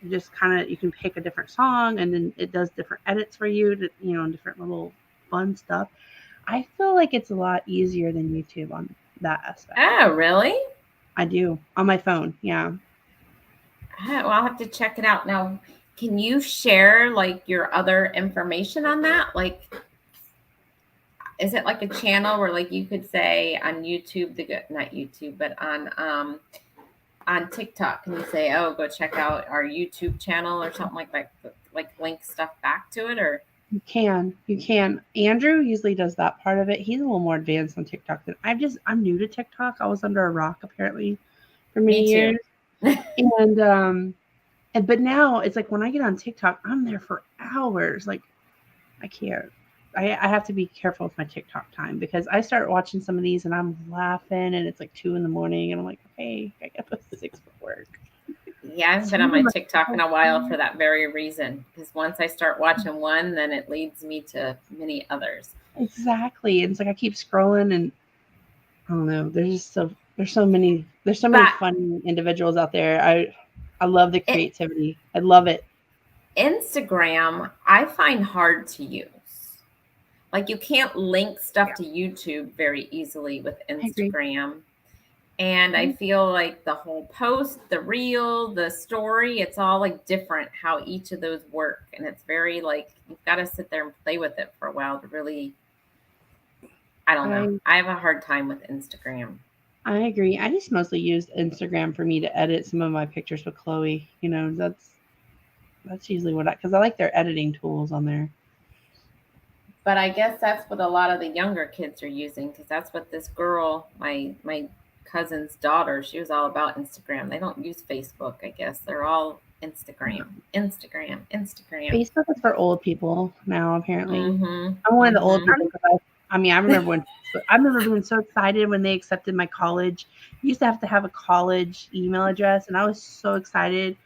just kind of you can pick a different song, and then it does different edits for you, to, different little fun stuff. I feel like it's a lot easier than YouTube on that aspect. Oh, really? I do on my phone. Yeah. Oh, well, I'll have to check it out. Now, can you share like your other information on that? Like, is it like a channel where like you could say on YouTube, not YouTube, but on TikTok, can you say, oh, go check out our YouTube channel or something like that, like link stuff back to it? Or You can. Andrew usually does that part of it. He's a little more advanced on TikTok than I'm new to TikTok. I was under a rock apparently for many years. And but now it's like when I get on TikTok, I'm there for hours. Like I can't. I have to be careful with my TikTok time because I start watching some of these and I'm laughing and it's like 2 a.m. and I'm like, hey, I got up at 6 for work. Yeah, I haven't been on my TikTok in a while for that very reason. Because once I start watching one, then it leads me to many others. Exactly. And it's like I keep scrolling and I don't know. There's so many funny individuals out there. I love the creativity. I love it. Instagram, I find hard to use. Like you can't link stuff to YouTube very easily with Instagram. And I feel like the whole post, the reel, the story, it's all like different how each of those work. And it's very like, you've got to sit there and play with it for a while to really, I don't know. I have a hard time with Instagram. I agree. I just mostly use Instagram for me to edit some of my pictures with Chloe. That's usually because I like their editing tools on there. But I guess that's what a lot of the younger kids are using because that's what this girl, my cousin's daughter, she was all about Instagram. They don't use Facebook, I guess. They're all Instagram. Facebook is for old people now, apparently. Mm-hmm. I'm one of the old people because I remember being so excited when they accepted my college. You used to have a college email address, and I was so excited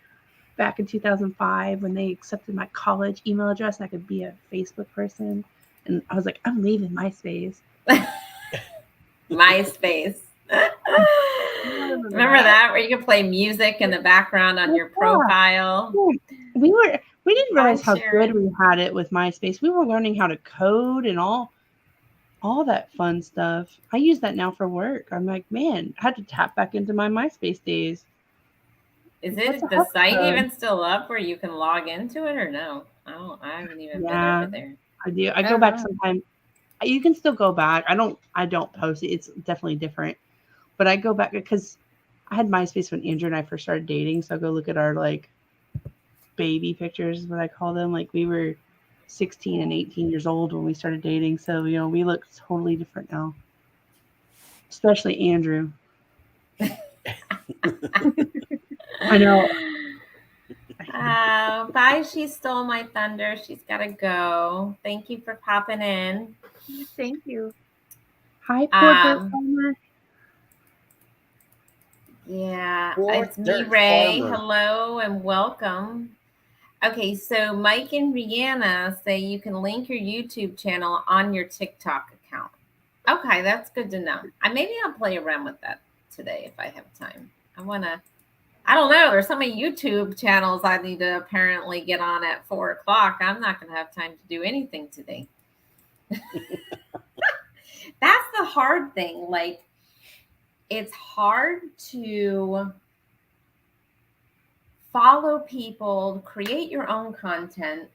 back in 2005 when they accepted my college email address and I could be a Facebook person. And I was like, I'm leaving MySpace. MySpace. Remember that where you could play music in the background on your profile? We didn't realize how good we had it with MySpace. We were learning how to code and all that fun stuff. I use that now for work. I'm like, man, I had to tap back into my MySpace days. Is the site even still up where you can log into it or no? I haven't even been over there. I do. I go back sometimes. You can still go back. I don't post it. It's definitely different. But I go back because I had MySpace when Andrew and I first started dating. So I go look at our like baby pictures, is what I call them. Like we were 16 and 18 years old when we started dating. So, we look totally different now. Especially Andrew. I know. Bye. She Stole My Thunder. She's got to go. Thank you for popping in. Thank you. Hi, Poor Farmer. Yeah, it's me, Ray. Hello and welcome. Okay, so Mike and Rihanna say you can link your YouTube channel on your TikTok account. Okay, that's good to know. Maybe I'll play around with that today if I have time. I don't know. There's so many YouTube channels I need to apparently get on at 4 o'clock. I'm not going to have time to do anything today. That's the hard thing. Like, it's hard to follow people, create your own content,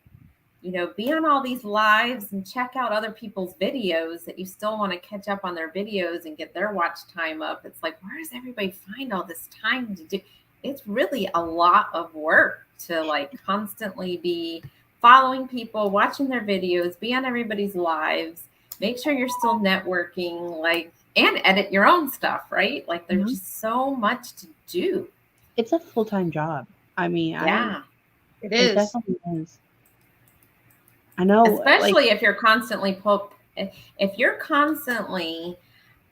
be on all these lives and check out other people's videos that you still want to catch up on their videos and get their watch time up. It's like, where does everybody find all this time to do? It's really a lot of work to like constantly be following people, watching their videos, be on everybody's lives, make sure you're still networking, like, and edit your own stuff, right? Like there's just so much to do. It's a full-time job. I mean, Yeah, It it is. definitely is. I know, especially like, if you're constantly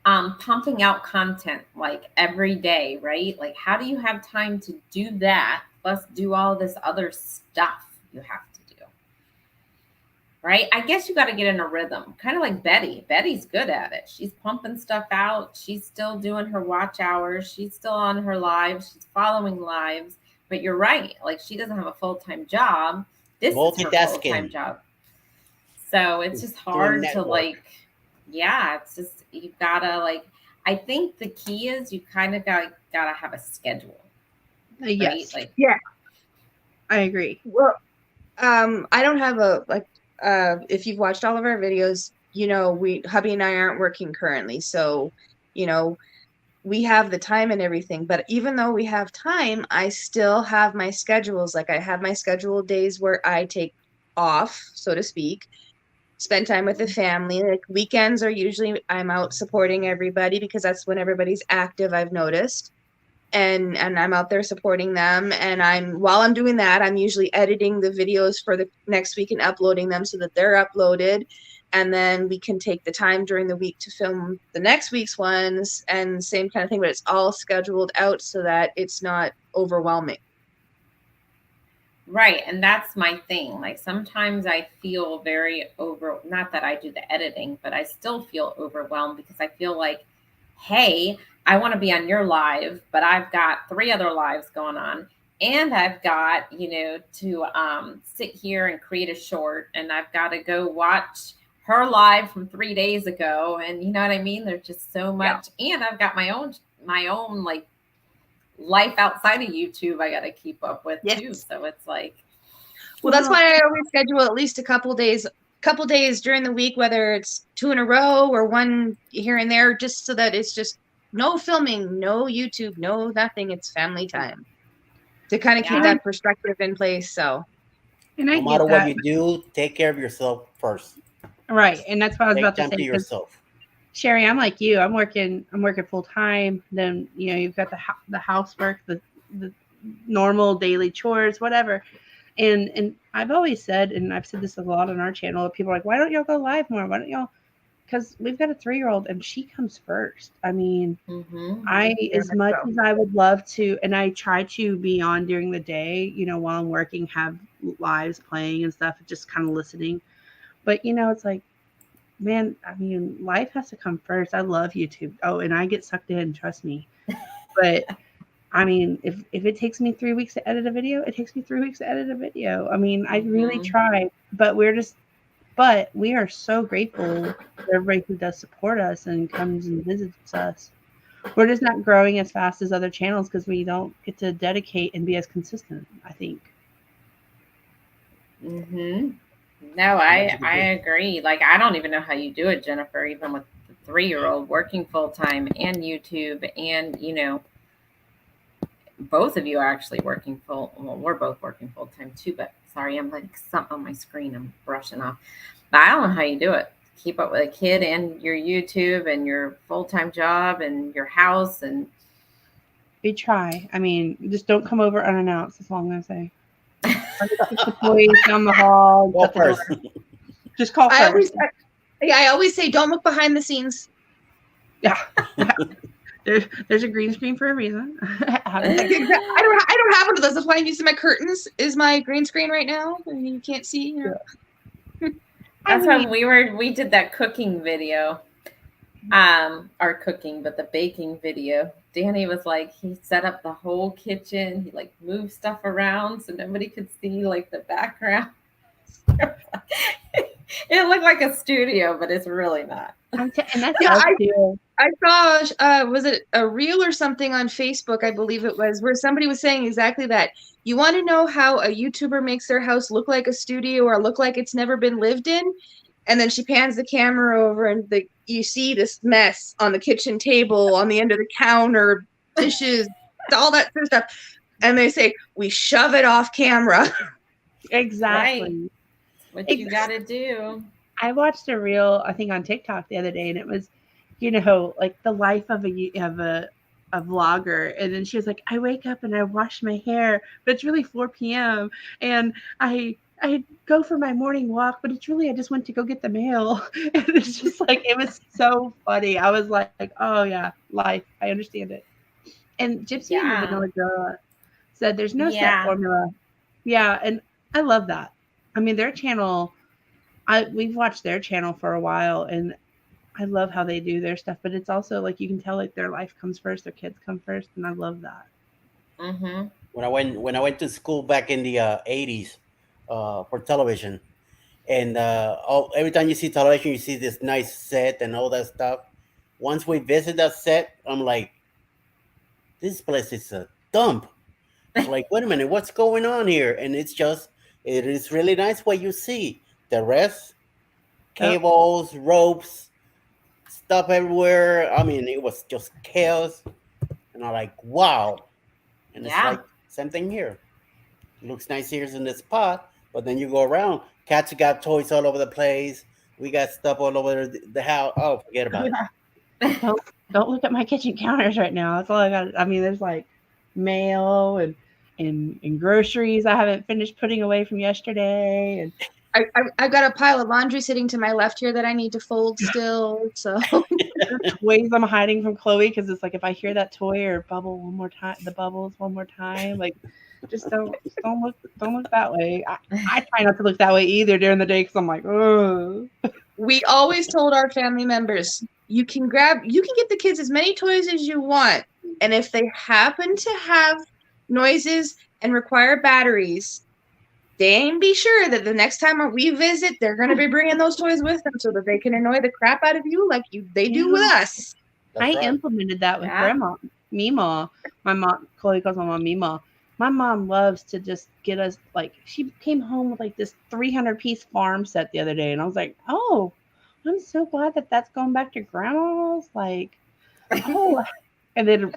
pumping out content like every day, right? Like how do you have time to do that plus do all this other stuff you have to do, right? I guess you got to get in a rhythm, kind of like Betty's good at it. She's pumping stuff out, she's still doing her watch hours, she's still on her lives, she's following lives. But you're right, like she doesn't have a full-time job. This is her Multitasking. full-time job. So it's just Doing hard to network. like, yeah, it's just, you've gotta like, I think the key is you kind of gotta have a schedule, right? yes, Like, I agree. Well, I don't have if you've watched all of our videos, hubby and I aren't working currently. So, we have the time and everything, but even though we have time, I still have my schedules. Like I have my scheduled days where I take off, so to speak, spend time with the family. Like weekends are usually I'm out supporting everybody because that's when everybody's active, I've noticed. And I'm out there supporting them. And while I'm doing that, I'm usually editing the videos for the next week and uploading them so that they're uploaded. And then we can take the time during the week to film the next week's ones and same kind of thing, but it's all scheduled out so that it's not overwhelming. right. And that's my thing. Like sometimes I feel not that I do the editing, but I still feel overwhelmed because I feel like, hey, I want to be on your live, but I've got 3 other lives going on. And I've got, to sit here and create a short, and I've got to go watch her live from 3 days ago. And you know what I mean? There's just so much. Yeah. And I've got my own like life outside of YouTube I got to keep up with too. So it's like, well, that's why I always schedule at least a couple days during the week, whether it's 2 in a row or 1 here and there, just so that it's just no filming, no YouTube, no nothing. It's family time to kind of keep that perspective in place. So, and no matter what you do, take care of yourself first. Right, and that's what I was about to say. To yourself. Sherry, I'm like you. I'm working full time. Then you've got the housework, the normal daily chores, whatever. And I've always said, and I've said this a lot on our channel. People are like, why don't y'all go live more? Why don't y'all? Because we've got a 3-year-old and she comes first. I mean, as much as I would love to, and I try to be on during the day, while I'm working, have lives playing and stuff, just kind of listening. But, it's like, man, I mean, life has to come first. I love YouTube. Oh, and I get sucked in, trust me. But, I mean, if it takes me 3 weeks to edit a video, it takes me 3 weeks to edit a video. I mean, I really try, but we are so grateful for everybody who does support us and comes and visits us. We're just not growing as fast as other channels because we don't get to dedicate and be as consistent, I think. No, I agree. Like, I don't even know how you do it, Jennifer, even with the 3-year-old working full time and YouTube and, both of you are actually working we're both working full time too, but sorry, I'm like something on my screen I'm brushing off. But I don't know how you do it. Keep up with a kid and your YouTube and your full-time job and your house. And we try. I mean, just don't come over unannounced, as long as I keep the toys down the hall. Call first. Just call first. I always say don't look behind the scenes. Yeah. There's a green screen for a reason. I don't have one of those. That's why I'm using my curtains. Is my green screen right now? I mean, you can't see. That's when we did that cooking video. Our cooking, but the baking video. Danny was like, he set up the whole kitchen. He like moved stuff around so nobody could see like the background. It looked like a studio, but it's really not. And that's I saw, was it a reel or something on Facebook, I believe it was, where somebody was saying exactly that. You want to know how a YouTuber makes their house look like a studio or look like it's never been lived in? And then she pans the camera over and you see this mess on the kitchen table, on the end of the counter, dishes, all that sort of stuff. And they say, we shove it off camera. Exactly. What you got to do. I watched a reel, I think on TikTok the other day, and it was, like the life of a vlogger. And then she was like, I wake up and I wash my hair, but it's really 4 p.m. And I go for my morning walk, but it's really, I just went to go get the mail. And it's just like, it was so funny. I was like, oh yeah, life. I understand it. And Gypsy and the Vanilla Girl said there's no set formula. Yeah. And I love that. I mean, their channel, we've watched their channel for a while, and I love how they do their stuff, but it's also like, you can tell like their life comes first, their kids come first. And I love that. Mm-hmm. When I went to school back in the 80s for television, and every time you see television, you see this nice set and all that stuff. Once we visit that set, I'm like, this place is a dump. It's like, wait a minute, what's going on here? And it is really nice what you see. The rest, cables, ropes, stuff everywhere. I mean, it was just chaos. And I'm like, wow. And it's like, same thing here. It looks nice here in the spot, but then you go around, cats got toys all over the place. We got stuff all over the house. Oh, forget about it. Don't look at my kitchen counters right now. That's all I got. I mean, there's like mail and groceries I haven't finished putting away from yesterday. And I've got a pile of laundry sitting to my left here that I need to fold still. So toys I'm hiding from Chloe, because it's like, if I hear that toy or bubble one more time, the bubbles one more time, like, just don't look that way. I try not to look that way either during the day, because I'm like, oh. We always told our family members, you can get the kids as many toys as you want, and if they happen to have noises and require batteries, then be sure that the next time we visit, they're going to be bringing those toys with them so that they can annoy the crap out of you like they do with us. I implemented that with Grandma Mima. My mom, Chloe calls my mom Mima. My mom loves to just get us, like, she came home with like this 300-piece farm set the other day, and I was like, oh, I'm so glad that that's going back to Grandma's. Like, oh. And then,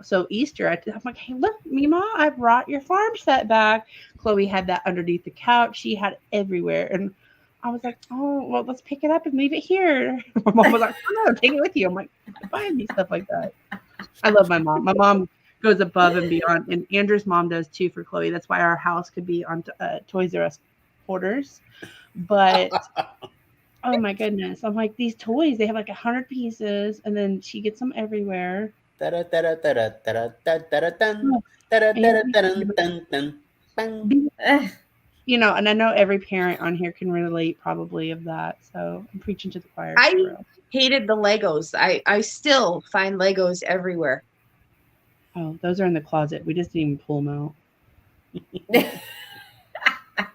so Easter, I'm like, hey, look, Mima, I brought your farm set back. Chloe had that underneath the couch. She had it everywhere. And I was like, oh, well, let's pick it up and leave it here. My mom was like, oh, no, take it with you. I'm like, buying me stuff like that. I love my mom. My mom goes above and beyond. And Andrew's mom does too for Chloe. That's why our house could be on Toys R Us orders. But oh my goodness. I'm like, these toys, they have like 100 pieces, and then she gets them everywhere. And I know every parent on here can relate probably of that. So I'm preaching to the choir. I hated the Legos. I still find Legos everywhere. Oh, those are in the closet. We just didn't even pull them out.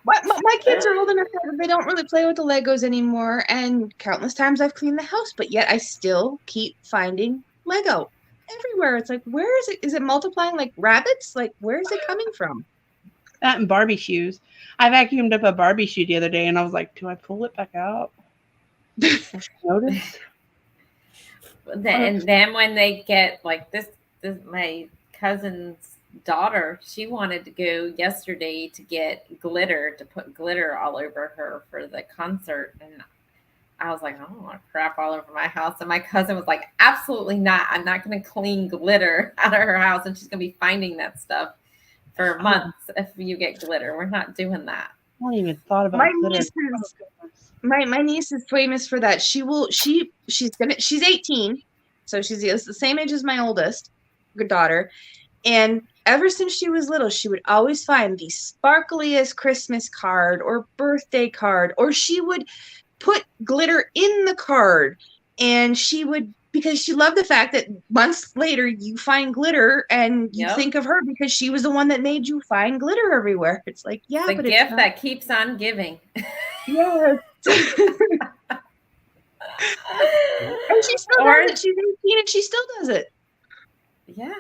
My kids are old enough that they don't really play with the Legos anymore, and countless times I've cleaned the house, but yet I still keep finding Lego everywhere. It's like, where is it? Is it multiplying like rabbits? Like, where is it coming from? That and Barbie shoes. I vacuumed up a Barbie shoe the other day, and I was like, do I pull it back out? Notice. And then when they get like this my cousin's daughter, she wanted to go yesterday to get glitter, to put glitter all over her for the concert, and I was like, I don't want crap all over my house. And my cousin was like, absolutely not. I'm not going to clean glitter out of her house, and she's going to be finding that stuff for months if you get glitter. We're not doing that. I hadn't even thought about glitter. My niece is famous for that. She's 18, so she's the same age as my oldest daughter, and ever since she was little, she would always find the sparkliest Christmas card or birthday card, or she would put glitter in the card, and because she loved the fact that months later you find glitter and you think of her because she was the one that made you find glitter everywhere. It's like, yeah, the gift that keeps on giving. Yes. And she still Or that she's 18 and she still does it. yeah.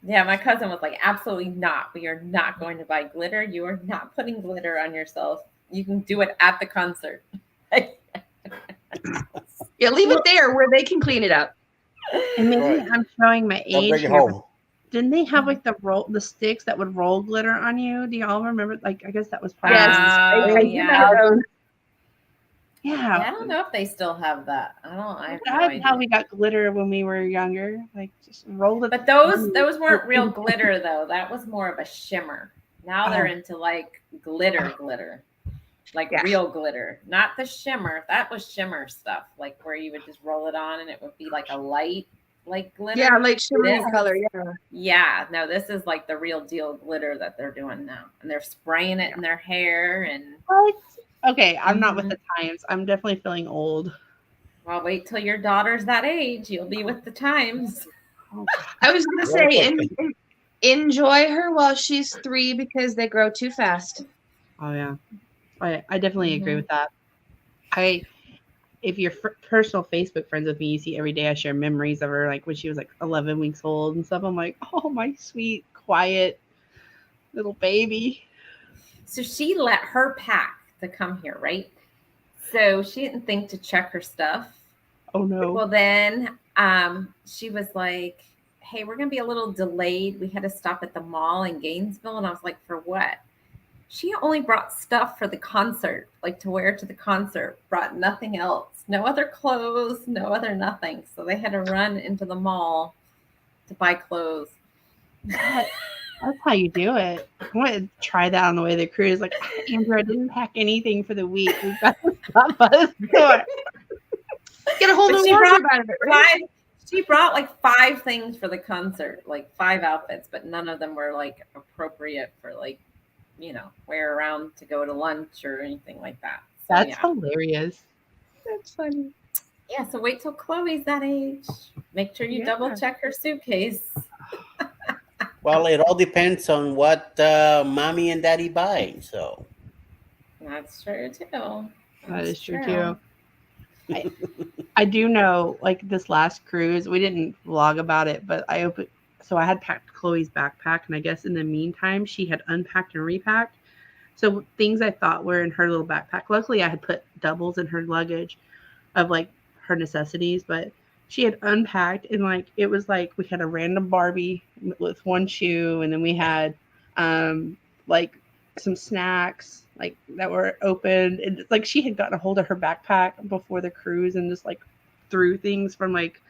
Yeah, my cousin was like, absolutely not. We are not going to buy glitter. You are not putting glitter on yourself. You can do it at the concert. Yeah, leave it there where they can clean it up. And maybe Right. I'm showing my Don't age bring it here. home. Didn't they have like the sticks that would roll glitter on you? Do y'all remember? Like, I guess that was part Yes, of it. I did yeah. have those. Yeah, I Yeah. don't know if they still have that. I have no That's how idea. we got glitter when we were younger. Like, just roll it. But those weren't real glitter though. That was more of a shimmer. Now they're into like glitter. Like Yeah. real glitter, not the shimmer. That was shimmer stuff, like where you would just roll it on and it would be like a light, like glitter. Yeah, like shimmery This- color. Yeah. Yeah, no, this is like the real deal glitter that they're doing now, and they're spraying it in their hair. And What? Okay, I'm not with the times. I'm definitely feeling old. well, wait till your daughter's that age. You'll be with the times. Oh, I was gonna What a say, question. enjoy her while she's 3 because they grow too fast. oh yeah, I definitely agree Mhm. with that. If you're personal Facebook friends with me, you see every day I share memories of her, like when she was like 11 weeks old and stuff. I'm like, oh, my sweet, quiet little baby. So she let her pack to come here, right? So she didn't think to check her stuff. Oh no. Well, then she was like, hey, we're going to be a little delayed. We had to stop at the mall in Gainesville. And I was like, for what? She only brought stuff for the concert, like to wear to the concert, brought nothing else. No other clothes, no other nothing. So they had to run into the mall to buy clothes. That's how you do it. I want to try that on the way to the cruise. Like, Andrew, I didn't pack anything for the week. We've got to stop by the store. Get a whole But new she wardrobe out of it, right? She brought like 5 things for the concert, like 5 outfits, but none of them were like appropriate for like, wear around to go to lunch or anything like that. So, That's yeah. hilarious. That's funny. Yeah, so wait till Chloe's that age. Make sure you Yeah. double check her suitcase. Well, it all depends on what mommy and daddy buy. So That's true too. That is true too. I do know, like this last cruise, we didn't vlog about it, but I had packed Chloe's backpack, and I guess in the meantime, she had unpacked and repacked. So things I thought were in her little backpack. Luckily, I had put doubles in her luggage of like her necessities, but she had unpacked, and like it was like we had a random Barbie with one shoe, and then we had like some snacks like that were open, and it's like she had gotten a hold of her backpack before the cruise and just like threw things from like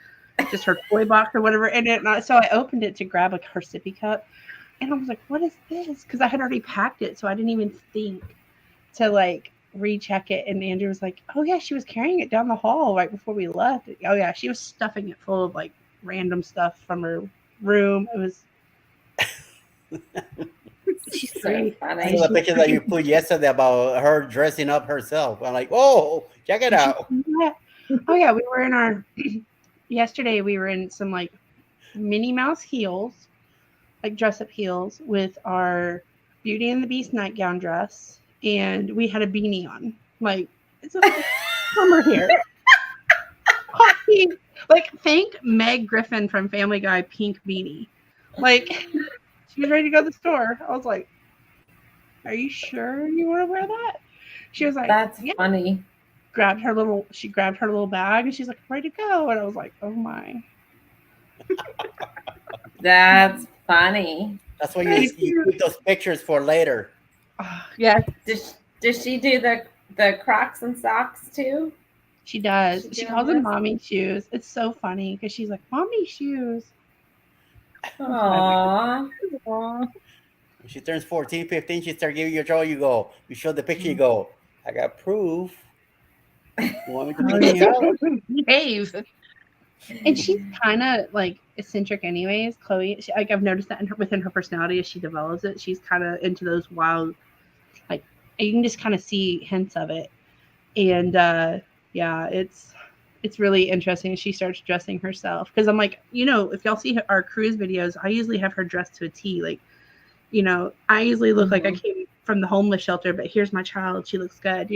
just her toy box or whatever in it. And so I opened it to grab like her sippy cup, and I was like, "What is this?" Because I had already packed it, so I didn't even think to like recheck it. And Andrew was like, "Oh yeah, she was carrying it down the hall right before we left. Oh yeah, she was stuffing it full of like random stuff from her room. It was." She's So great. I funny. saw the picture that you put yesterday about her dressing up herself. I'm like, oh, check it out. Yeah. Oh yeah, we were in our yesterday. We were in some like Minnie Mouse heels, like dress up heels, with our Beauty and the Beast nightgown dress, and we had a beanie on. Like it's a summer here. Hot pink. Like thank Meg Griffin from Family Guy pink beanie. Like she was ready to go to the store. I was like, "Are you sure you want to wear that?" She was like, That's "Yeah." funny. She grabbed her little bag, and she's like, "Ready to go." And I was like, "Oh my." That's funny. That's why you keep those pictures for later. Yeah. Does she do the Crocs and socks too? She does. She She doing calls them this? mommy shoes. It's so funny because she's like, "Mommy shoes." Aww. Aw. When she turns 14, 15, she starts giving you a joy. You show the picture, you go, I got proof. You want me to take you out? Behave. And she's kind of like eccentric, anyways. Chloe, like I've noticed that within her personality as she develops it, she's kind of into those wild, like you can just kind of see hints of it. And yeah, it's really interesting. She starts dressing herself because I'm like, if y'all see our cruise videos, I usually have her dressed to a T. Like, I usually look like I came from the homeless shelter, but here's my child. She looks good,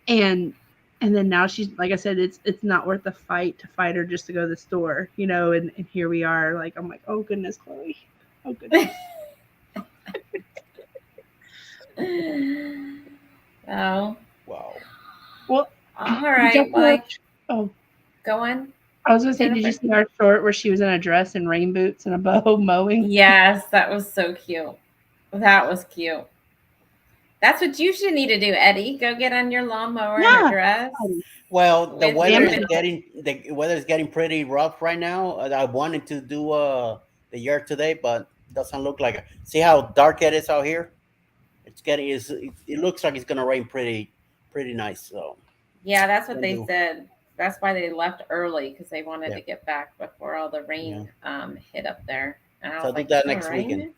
and And then now she's like I said, it's not worth the fight to fight her just to go to the store, you know. And here we are. Like I'm like, oh goodness, Chloe, oh goodness. Oh, Wow. Well, all right. Jennifer- Well, oh, go on. I was gonna say, did you Jennifer. see our short where she was in a dress and rain boots and a bow mowing? Yes, that was so cute. That was cute. That's what you should need to do, Eddie. Go get on your lawnmower and Yeah. a dress. Well, the With weather is Damon. getting pretty rough right now. I wanted to do the yard today, but doesn't look like it. See how dark it is out here? It looks like it's gonna rain pretty nice. So Yeah, that's what Can they do. said. That's why they left early because they wanted Yeah. to get back before all the rain hit up there. And I So was I'll do like, that "It's next gonna rain?" weekend.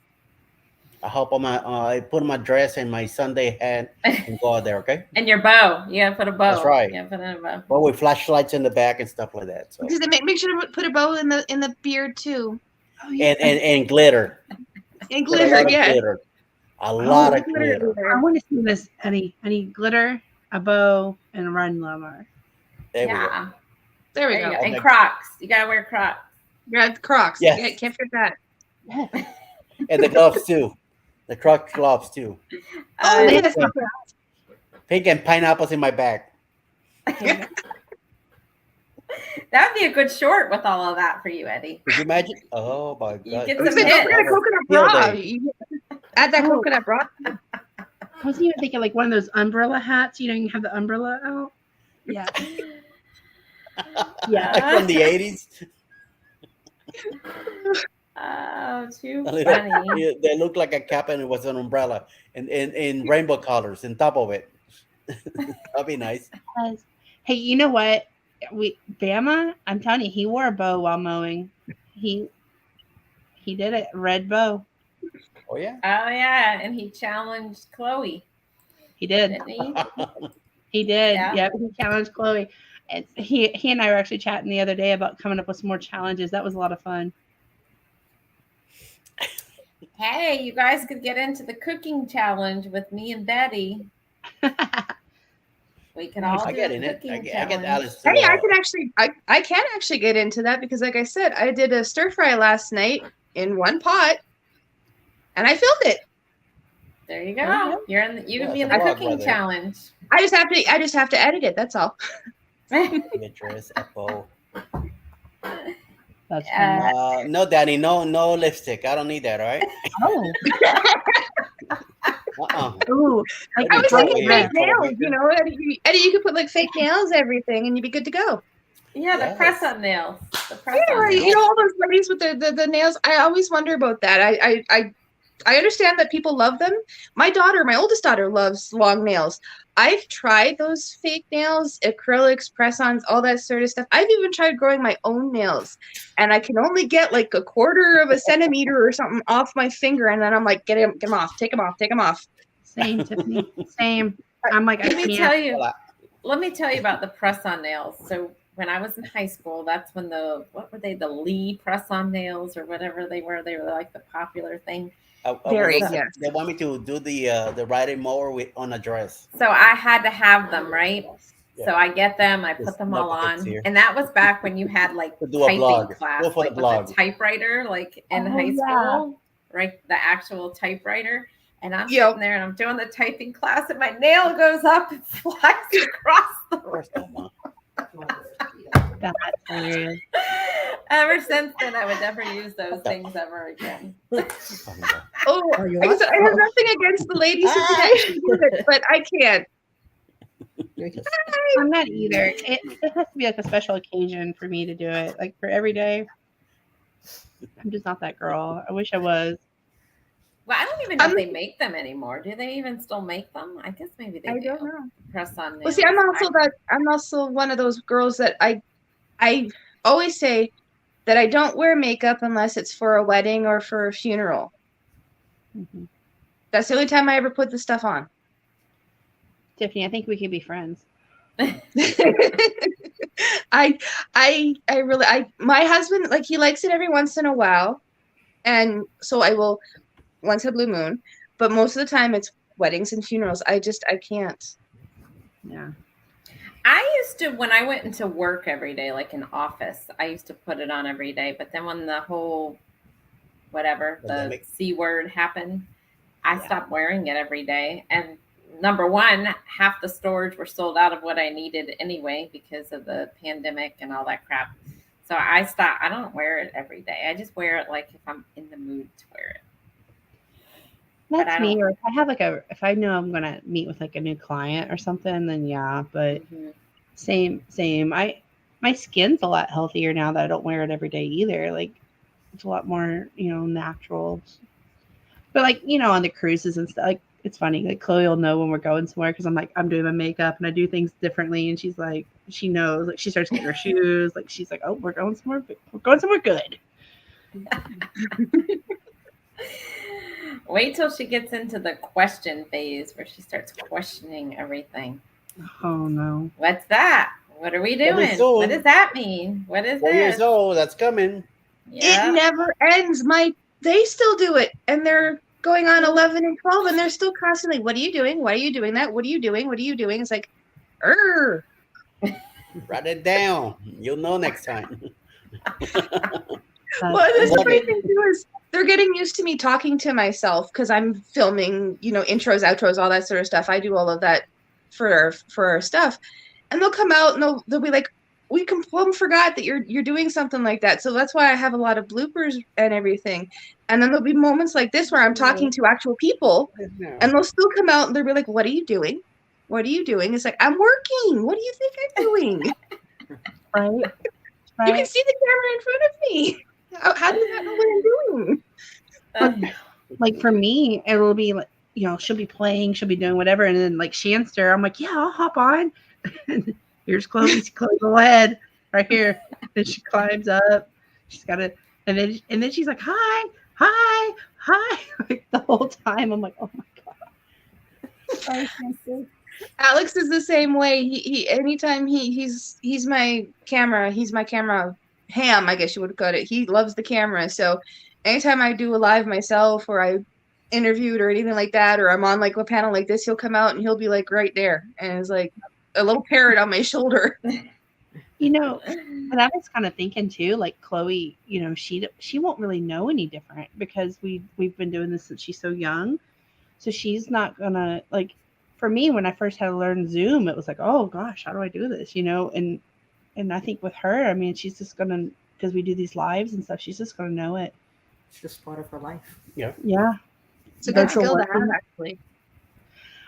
I hope I put my dress and my Sunday hat and go out there. Okay. And your bow. You gotta put a bow. That's right. Yeah, put in a bow. Well, with flashlights in the back and stuff like that. So Because they make sure to put a bow in the beard too. Oh, yeah. and glitter. And Put a lot glitter, of yeah. glitter. A lot of Glitter, glitter. I want to see this. Any glitter, a bow, and a riding lawnmower. There we go. Yeah. There we There you go. go. And Okay. Crocs. You gotta wear Crocs. Yeah, Crocs. Yes. Yeah, can't forget that. And the gloves too. The Croc gloves too. Oh, Uh, yes. Pink and pineapples in my bag. That'd be a good short with all of that for you, Eddie. Could you imagine? Oh my You god. get Looks some like hits. a coconut Field bra. day. You add that Oh. coconut bra. I was even thinking like one of those umbrella hats. You know, you have the umbrella out. Yeah, yeah. From the 80s. Oh, too A little- funny. yeah, they look like a cap and it was an umbrella and in rainbow colors on top of it. That'd be nice. Hey, you know what? Bama, I'm telling you, he wore a bow while mowing. He did it, red bow. Oh yeah. Oh yeah, and he challenged Chloe, He did. didn't he? He did. Yeah. Yep. He challenged Chloe. And he and I were actually chatting the other day about coming up with some more challenges. That was a lot of fun. Hey, you guys could get into the cooking challenge with me and Betty. We can all I do get a in it. cooking I get challenge. Alice to, Hey, I can actually get into that because, like I said, I did a stir fry last night in one pot, and I filmed it. There you go. Okay. You're in. You can Yeah, be in it's the a vlog cooking right there. challenge. I just have to edit it. That's all. get dressed a bow. That's Yeah. fun. No, Danny, no lipstick. I don't need that, all right? Oh. Ooh, like I was Right thinking here. fake nails. You know, Eddie, you could put like fake nails, everything, and you'd be good to go. Yeah, the Yes. press on nails. The press Yeah, on right. nails. You know, all those ladies with the nails. I always wonder about that. I understand that people love them. My oldest daughter, loves long nails. I've tried those fake nails, acrylics, press-ons, all that sort of stuff. I've even tried growing my own nails, and I can only get like a quarter of a centimeter or something off my finger, and then I'm like, get them off, take them off. same, Tiffany. Same. I'm like, I Let me can't. tell you. Hola. Let me tell you about the press on nails. So when I was in high school, that's when what were they? The Lee press on nails or whatever they were. They were like the popular thing. Very, was- yes. They want me to do the riding mower on a dress. So I had to have them, right? Yeah. So I get them, I Just put them all knuckle tips on, here. and that was back when you had like To do a typing blog. class, Go for like the with blog. a typewriter, like in Oh, high yeah. school, right? The actual typewriter. And I'm Yep. sitting there and I'm doing the typing class, and my nail goes up and flies across the room. First of all, That's hilarious. Ever since then, I would never use those things ever again. Oh, Oh, you I what? have nothing against the ladies who can actually do it, but I can't. I'm not either. It has to be like a special occasion for me to do it. Like for every day, I'm just not that girl. I wish I was. Well, I don't even know if they make them anymore. Do they even still make them? I guess maybe they I do. don't know. Press on nails. Well, see, I'm also one of those girls that I always say that I don't wear makeup unless it's for a wedding or for a funeral. Mhm. That's the only time I ever put the stuff on. Tiffany, I think we could be friends. I really my husband, like, he likes it every once in a while, and so I will once a blue moon, but most of the time it's weddings and funerals. I can't. Yeah. I used to, when I went into work every day, like in office, I used to put it on every day. But then when the whole whatever the Pandemic. C word happened, I Yeah. stopped wearing it every day. And number one, half the stores were sold out of what I needed anyway because of the pandemic and all that crap. So I stopped. I don't wear it every day. I just wear it like if I'm in the mood to wear it. But I That's me. don't- Or if I have like if I know I'm gonna meet with like a new client or something, then yeah. But Mhm. same. My skin's a lot healthier now that I don't wear it every day either. Like it's a lot more, natural. But like, on the cruises and stuff, like it's funny. Like Chloe will know when we're going somewhere because I'm doing my makeup and I do things differently, and she's like, she knows. Like she starts getting her shoes. Like she's like, oh, we're going somewhere. We're going somewhere good. Wait till she gets into the question phase where she starts questioning everything. Oh no. What's that? What are we Coming doing? soon. What does that mean? What is 4 years this? old. That's coming. Yeah. It never ends. They still do it, and they're going on 11 and 12, and they're still constantly, what are you doing? Why are you doing that? What are you doing? What are you doing? It's like, Write it down. You'll know next time. Well, this Love funny it. thing too is they're getting used to me talking to myself because I'm filming, intros, outros, all that sort of stuff. I do all of that for our stuff, and they'll come out and they'll be like, "We forgot that you're doing something like that." So that's why I have a lot of bloopers and everything. And then there'll be moments like this where I'm talking to actual people, and they'll still come out and they'll be like, "What are you doing? What are you doing?" It's like, I'm working. What do you think I'm doing? Right. You can see the camera in front of me. How do you not know what I'm doing? Like for me, it'll be like, she'll be playing, she'll be doing whatever, and then like Shanster, I'm like, yeah, I'll hop on. And here's Chloe. Chloe, go ahead, right here. And she climbs up. She's got it, and then she's like, hi. Like the whole time, I'm like, oh my god. Sorry, Shanster. Alex is the same way. He anytime he's my camera. He's my camera ham, I guess you would call it. He loves the camera. So anytime I do a live myself or I interviewed or anything like that, or I'm on like a panel like this, he'll come out and he'll be like right there. And it's like a little parrot on my shoulder. And I was kind of thinking too, like Chloe, she won't really know any different because we've been doing this since she's so young. So she's not gonna like. For me, when I first had to learn Zoom, it was like, oh gosh, how do I do this? And I think with her, I mean, she's just gonna, because we do these lives and stuff, she's just gonna know it. It's just part of her life. Yeah. It's a good Virtual skill to working. have, actually.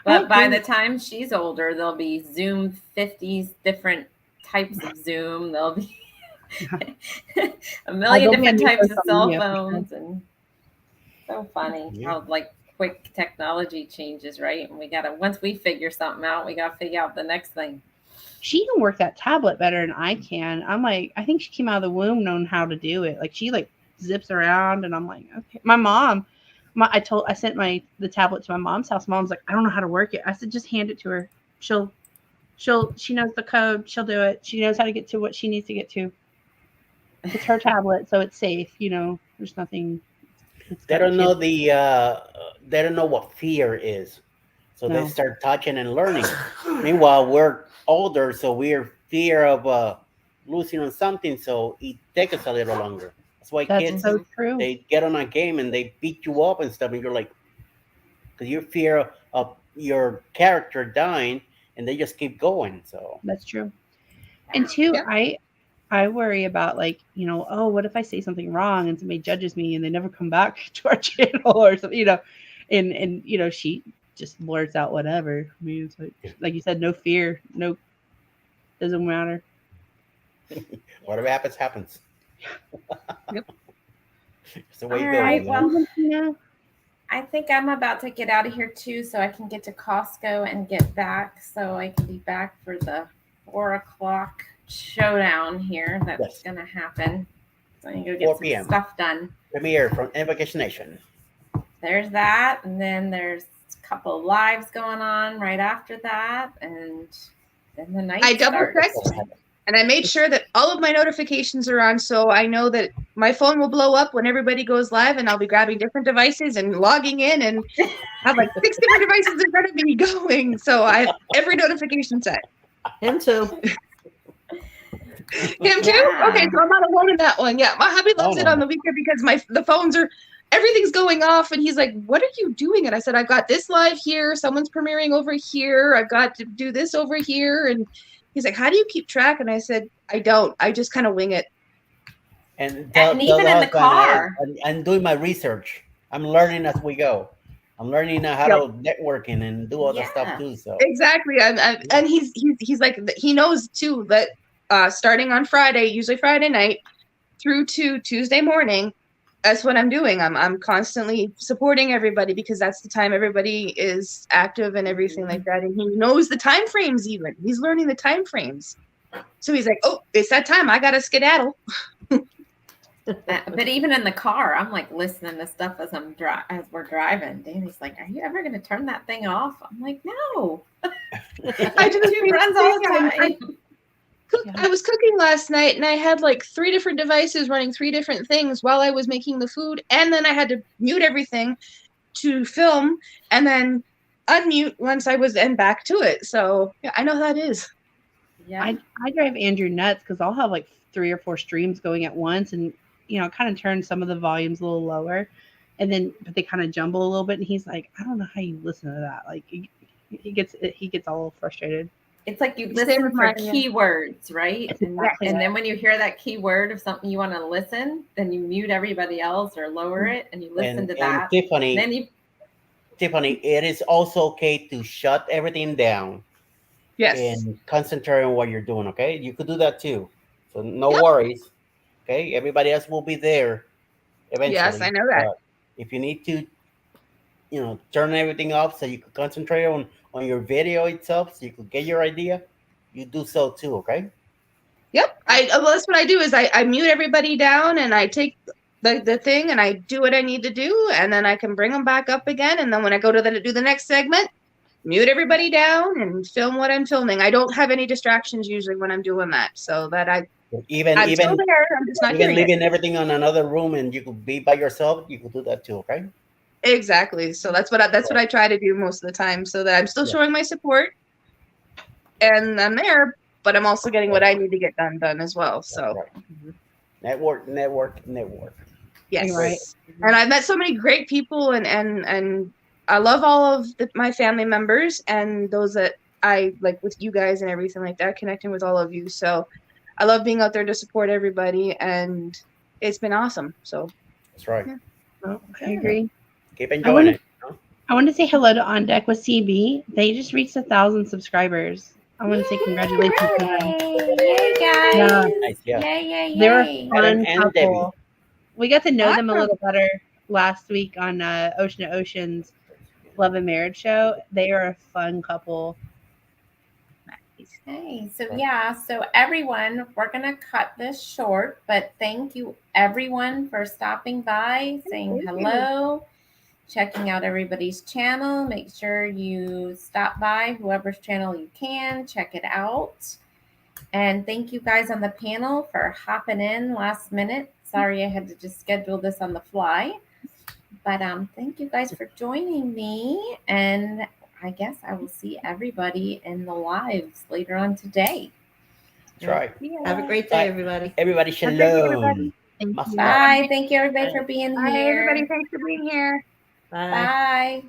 But by agree. the time she's older, there'll be Zoom 50 different types of Zoom. There'll be a million there'll be a different new types of social cell media for sure. phones, and so funny Yeah. how like quick technology changes, right? And we gotta, once we figure something out, we gotta figure out the next thing. She can work that tablet better than I can. I'm like, I think she came out of the womb knowing how to do it. Like she like zips around, and I'm like, okay. My mom, I sent the tablet to my mom's house. Mom's like, I don't know how to work it. I said, just hand it to her. She knows the code. She'll do it. She knows how to get to what she needs to get to. It's her tablet, so it's safe. There's nothing. They don't know they don't know what fear is. So No. they start touching and learning. Meanwhile, we're older, so we're fear of losing on something, so it takes us a little longer. That's why That's kids, so true. they get on a game and they beat you up and stuff, and you're like, because you fear of your character dying, and they just keep going. So That's true. And two, Yeah. I worry about like, oh, what if I say something wrong and somebody judges me and they never come back to our channel or something, and she just blurts out whatever. I mean, it's like you said, no fear, no, doesn't matter. whatever happens, happens. Yep. It's the way it All goes. right, you know? well, I think I'm about to get out of here too, so I can get to Costco and get back, so I can be back for the 4 o'clock showdown here that's Yes. gonna happen. So I can go 4 get some p.m. stuff done. Premiere from Invocation Nation. There's that, and then there's a couple of lives going on right after that, and then the night I double starts. checked, and I made sure that all of my notifications are on, so I know that my phone will blow up when everybody goes live, and I'll be grabbing different devices and logging in and have like 6 different devices in front of me going. So I have every notification set. Him too. Him too? Yeah. Okay, so I'm not alone in that one. Yeah, my hubby loves No, it no, on the weekend because the phones are everything's going off, and he's like, "What are you doing?" And I said, "I've got this live here. Someone's premiering over here. I've got to do this over here." And he's like, "How do you keep track?" And I said, "I don't. I just kind of wing it." And And even in the car. I'm doing my research. I'm learning as we go. I'm learning how to networking and do all that Yeah. stuff too. So Exactly. And he's like he knows too that starting on Friday, usually Friday night, through to Tuesday morning, that's what I'm doing. I'm constantly supporting everybody because that's the time everybody is active and everything like that. And he knows the time frames even. He's learning the time frames. So he's like, "Oh, it's that time. I gotta skedaddle." But even in the car, I'm like listening to stuff as as we're driving. Danny's like, "Are you ever going to turn that thing off?" I'm like, "No." I just She runs all the time. I was cooking last night and I had like 3 different devices running 3 different things while I was making the food, and then I had to mute everything to film and then unmute once I was and back to it. So yeah, I know how that is. Yeah. I drive Andrew nuts because I'll have like 3 or 4 streams going at once, and kind of turn some of the volumes a little lower, and then but they kind of jumble a little bit. And he's like, "I don't know how you listen to that." Like he gets all frustrated. It's like you Same listen with for mine, yeah. keywords, right? That's And, exactly and right. then when you hear that keyword of something you want to listen, then you mute everybody else or lower it and you listen to that. Tiffany, Then you Tiffany, it is also okay to shut everything down Yes. and concentrate on what you're doing. Okay, you could do that too. So no Yep. worries. Okay, everybody else will be there eventually. Yes, I know that. But if you need to, turn everything off so you could concentrate on your video itself, so you could get your idea, you do so too. Okay. Yep. Well, that's what I do is I mute everybody down and I take the thing and I do what I need to do, and then I can bring them back up again. And then when I go to do the next segment, mute everybody down and film what I'm filming. I don't have any distractions usually when I'm doing that, so that I'm Even still there. I'm just not even hearing it. leaving everything on another room and you could be by yourself, you could do that too. Okay. Exactly. So that's what I try to do most of the time, so that I'm still Yeah. showing my support, and I'm there, but I'm also getting what I need to get done as well. So Right. Network. yes, You're right. And I've met so many great people, and I love all of my family members and those that I like with you guys and everything like that, connecting with all of you. So I love being out there to support everybody, and it's been awesome. So That's right. Yeah. Oh, I agree. Keep enjoying it. I want to say hello to On Deck with CB. They just reached 1,000 subscribers. I want to say congratulations to them. Yay, guys. Yeah. Nice, yeah. Yay. They were a Adam fun and couple. We got to know them a Awesome. little better last week on Ocean to Ocean's Love and Marriage show. They are a fun couple. Okay, so everyone, we're gonna cut this short, but thank you everyone for stopping by, saying hello, checking out everybody's channel. Make sure you stop by whoever's channel you can, check it out. And thank you guys on the panel for hopping in last minute. Sorry I had to just schedule this on the fly. But thank you guys for joining me, and I guess I will see everybody in the lives later on today. That's right. Have a great Bye. day, everybody. Everybody, Have a great day, shalom. everybody. Thank Must you. not. Bye. Thank you everybody for being Bye, here. everybody. Thanks for being here. Bye. Bye.